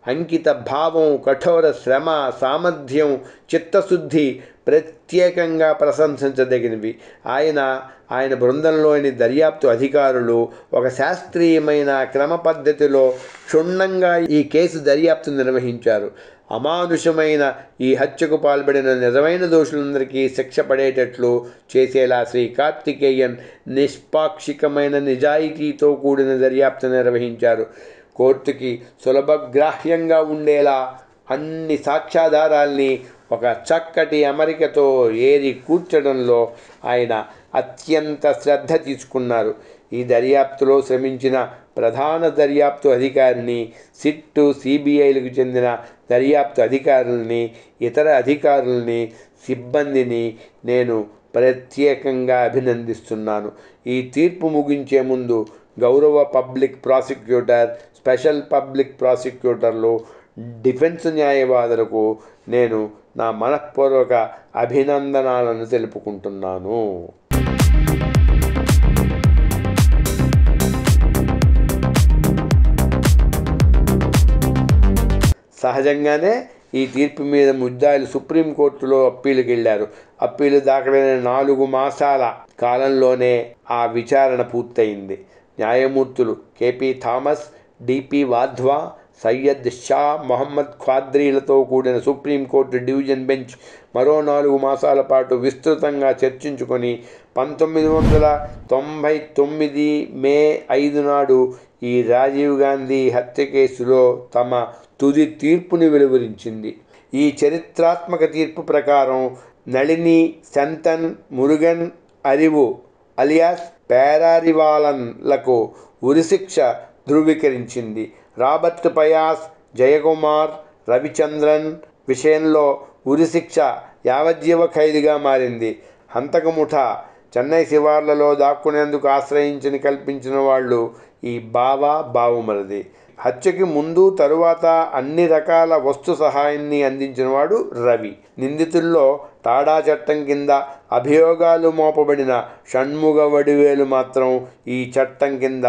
అంకిత భావం, కఠోర శ్రమ, సామర్థ్యం, చిత్తశుద్ధి ప్రత్యేకంగా ప్రశంసించదగినవి. ఆయన బృందంలోని దర్యాప్తు అధికారులు ఒక శాస్త్రీయమైన క్రమ పద్ధతిలో క్షుణ్ణంగా ఈ కేసు దర్యాప్తు నిర్వహించారు. అమానుషమైన ఈ హత్యకు పాల్పడిన నిజమైన దోషులందరికీ శిక్ష పడేటట్లు చేసేలా శ్రీ కార్తికేయన్ నిష్పాక్షికమైన నిజాయితీతో కూడిన దర్యాప్తు నిర్వహించారు. కోర్టుకి సులభగ్రాహ్యంగా ఉండేలా అన్ని సాక్ష్యాధారాల్ని ఒక చక్కటి అమరికతో ఏరి కూర్చడంలో ఆయన అత్యంత శ్రద్ధ తీసుకున్నారు. ఈ దర్యాప్తులో శ్రమించిన ప్రధాన దర్యాప్తు అధికారిని, సిట్, సిబిఐలకు చెందిన దర్యాప్తు అధికారుల్ని, ఇతర అధికారుల్ని, సిబ్బందిని నేను ప్రత్యేకంగా అభినందిస్తున్నాను. ఈ తీర్పు ముగించే ముందు గౌరవ పబ్లిక్ ప్రాసిక్యూటర్, స్పెషల్ పబ్లిక్ ప్రాసిక్యూటర్లు, డిఫెన్స్ న్యాయవాదులకు నేను నా మనఃపూర్వక అభినందనలను తెలుపుకుంటున్నాను. సహజంగానే ఈ తీర్పు మీద ముద్దాయిలు సుప్రీంకోర్టులో అప్పీలుకి వెళ్ళారు. అప్పీలు దాఖలైన 4 మాసాల కాలంలోనే ఆ విచారణ పూర్తయింది. న్యాయమూర్తులు KP Thomas, DP Wadhwa, Syed Shah Mohammed ఖాద్రీలతో కూడిన సుప్రీంకోర్టు డివిజన్ బెంచ్ మరో 4 మాసాల పాటు విస్తృతంగా చర్చించుకొని 1999 మే 5 నాడు ఈ రాజీవ్ గాంధీ హత్య కేసులో తమ తుది తీర్పుని వెలువరించింది. ఈ చరిత్రాత్మక తీర్పు ప్రకారం నళిని, శంతన్, మురుగన్, అరివు అలియాస్ పేరారివాలన్లకు ఉరిశిక్ష ధృవీకరించింది. రాబర్ట్ పయాస్, జయకుమార్, రవిచంద్రన్ విషయంలో ఉరిశిక్ష యావజ్జీవ ఖైదుగా మారింది. హంతక ముఠా చెన్నై శివార్లలో దాక్కునేందుకు ఆశ్రయించని కల్పించిన వాళ్ళు ఈ బావమరిది. హత్యకి ముందు తరువాత అన్ని రకాల వస్తు సహాయాన్ని అందించినవాడు రవి. నిందితుల్లో టాడా చట్టం కింద అభియోగాలు మోపబడిన షణ్ముగ వడివేలు మాత్రం ఈ చట్టం కింద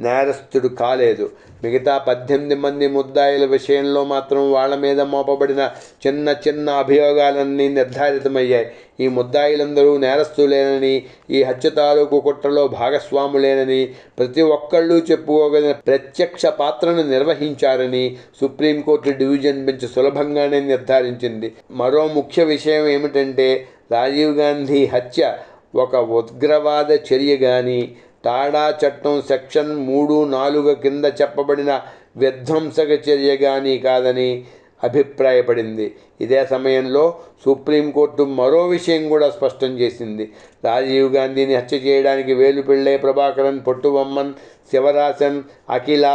నేరస్తుడు కాలేదు. మిగతా 18 మంది ముద్దాయిల విషయంలో మాత్రం వాళ్ళ మీద మోపబడిన చిన్న చిన్న అభియోగాలన్నీ నిర్ధారితమయ్యాయి. ఈ ముద్దాయిలందరూ నేరస్తులేనని, ఈ హత్య తాలూకు కుట్రలో భాగస్వాములేనని, ప్రతి ఒక్కళ్ళు చెప్పుకోగలిగిన ప్రత్యక్ష పాత్రను నిర్వహించారని సుప్రీంకోర్టు డివిజన్ బెంచ్ సులభంగానే నిర్ధారించింది. మరో ముఖ్య విషయం ఏమిటంటే రాజీవ్ గాంధీ హత్య ఒక ఉగ్రవాద చర్య కానీ, టాడా చట్టం సెక్షన్ 3(4) కింద చెప్పబడిన విధ్వంసక చర్య కానీ కాదని అభిప్రాయపడింది. ఇదే సమయంలో సుప్రీంకోర్టు మరో విషయం కూడా స్పష్టం చేసింది. రాజీవ్ గాంధీని హత్య చేయడానికి వేలుపిళ్ళై, ప్రభాకరన్, పొట్టుబొమ్మన్, శివరాసన్, అఖిల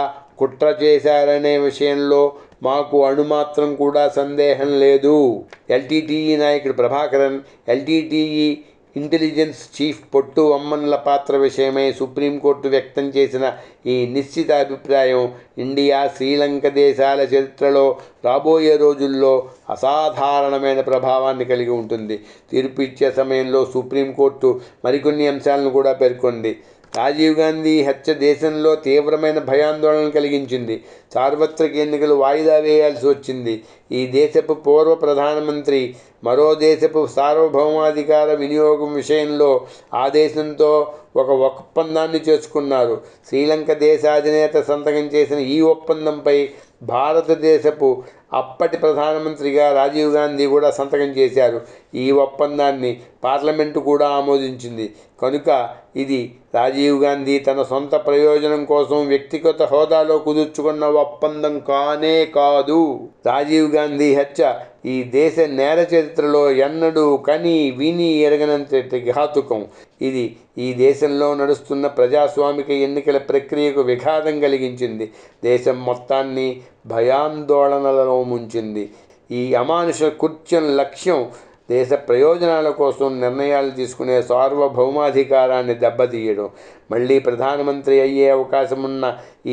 కుట్ర చేశారనే విషయంలో మాకు అణుమాత్రం కూడా సందేహం లేదు. ఎల్టీటీఈ నాయకుడు ప్రభాకరన్, ఎల్టీటీఈ ఇంటెలిజెన్స్ చీఫ్ పొట్టుబొమ్మన్ల పాత్ర విషయమై సుప్రీంకోర్టు వ్యక్తం చేసిన ఈ నిశ్చిత అభిప్రాయం ఇండియా, శ్రీలంక దేశాల చరిత్రలో రాబోయే రోజుల్లో అసాధారణమైన ప్రభావాన్ని కలిగి ఉంటుంది. తీర్పు ఇచ్చే సమయంలో సుప్రీంకోర్టు మరికొన్ని అంశాలను కూడా పేర్కొంది. రాజీవ్ గాంధీ హత్య దేశంలో తీవ్రమైన భయాందోళన కలిగించింది. సార్వత్రిక ఎన్నికలు వాయిదా వేయాల్సి వచ్చింది. ఈ దేశపు పూర్వ ప్రధానమంత్రి మరో దేశపు సార్వభౌమాధికార వినియోగం విషయంలో ఆ దేశంతో ఒక ఒప్పందాన్ని చేసుకున్నారు. శ్రీలంక దేశాధినేత సంతకం చేసిన ఈ ఒప్పందంపై భారతదేశపు అప్పటి ప్రధానమంత్రిగా రాజీవ్ గాంధీ కూడా సంతకం చేశారు. ఈ ఒప్పందాన్ని పార్లమెంటు కూడా ఆమోదించింది. కనుక ఇది రాజీవ్ గాంధీ తన సొంత ప్రయోజనం కోసం వ్యక్తిగత హోదాలో కుదుర్చుకున్న ఒప్పందం కానే కాదు. రాజీవ్ గాంధీ హత్య ఈ దేశ నేర చరిత్రలో ఎన్నడూ కని విని ఎరగనంతటి ఘాతుకం. ఇది ఈ దేశంలో నడుస్తున్న ప్రజాస్వామిక ఎన్నికల ప్రక్రియకు విఘాతం కలిగించింది. దేశం మొత్తాన్ని భయాందోళనలలో ముంచింది. ఈ అమానుష కృత్యం లక్ష్యం దేశ ప్రయోజనాల కోసం నిర్ణయాలు తీసుకునే సార్వభౌమాధికారాన్ని దెబ్బతీయడం. మళ్ళీ ప్రధానమంత్రి అయ్యే అవకాశం ఉన్న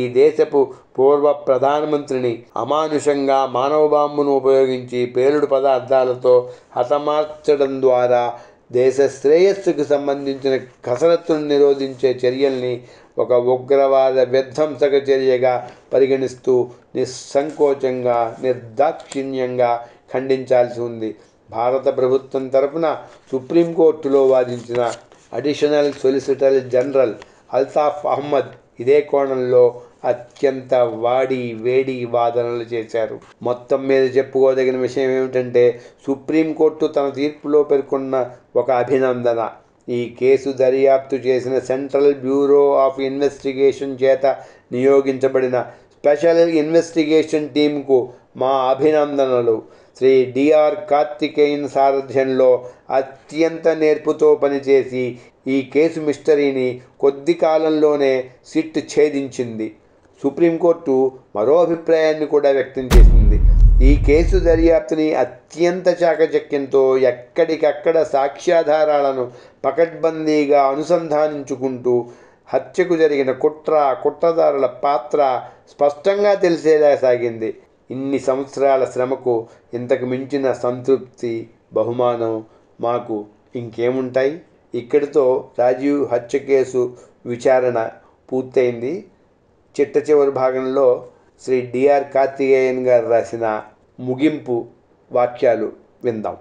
ఈ దేశపు పూర్వ ప్రధానమంత్రిని అమానుషంగా మానవ బాంబును ఉపయోగించి పేలుడు పదార్థాలతో హతమార్చడం ద్వారా దేశ శ్రేయస్సుకు సంబంధించిన కసరత్తును నిరోధించే చర్యల్ని ఒక ఉగ్రవాద విధ్వంసక చర్యగా పరిగణిస్తూ నిస్సంకోచంగా, నిర్దాక్షిణ్యంగా ఖండించాల్సి ఉంది. భారత ప్రభుత్వం తరఫున సుప్రీంకోర్టులో వాదించిన additional solicitor general Altaf Ahmed ఇదే కోణంలో అత్యంత వేడి వాదనలు చేశారు. మొత్తం మీద చెప్పుకోదగిన విషయం ఏమిటంటే సుప్రీంకోర్టు తన తీర్పులో పేర్కొన్న ఒక అభినందన. ఈ కేసు దర్యాప్తు చేసిన సెంట్రల్ బ్యూరో ఆఫ్ ఇన్వెస్టిగేషన్ చేత నియోగించబడిన స్పెషల్ ఇన్వెస్టిగేషన్ టీంకు మా అభినందనలు. శ్రీ డిఆర్ కార్తికేయన్ సారథ్యంలో అత్యంత నేర్పుతో పనిచేసి ఈ కేసు మిస్టరీని కొద్ది కాలంలోనే సిట్ ఛేదించింది. సుప్రీంకోర్టు మరో అభిప్రాయాన్ని కూడా వ్యక్తం చేసింది. ఈ కేసు దర్యాప్తుని అత్యంత చాకచక్యంతో ఎక్కడికక్కడ సాక్ష్యాధారాలను పకడ్బందీగా అనుసంధానించుకుంటూ హత్యకు జరిగిన కుట్రదారుల పాత్ర స్పష్టంగా తెలిసేలా సాగింది. ఇన్ని సంవత్సరాల శ్రమకు ఇంతకు మించిన సంతృప్తి, బహుమానం మాకు ఇంకేముంటాయి? ఇక్కడితో రాజీవ్ హత్య కేసు విచారణ పూర్తయింది. చిట్ట చివరి భాగంలో శ్రీ డిఆర్ కార్తికేయన్ గారు రాసిన ముగింపు వాక్యాలు విందాం.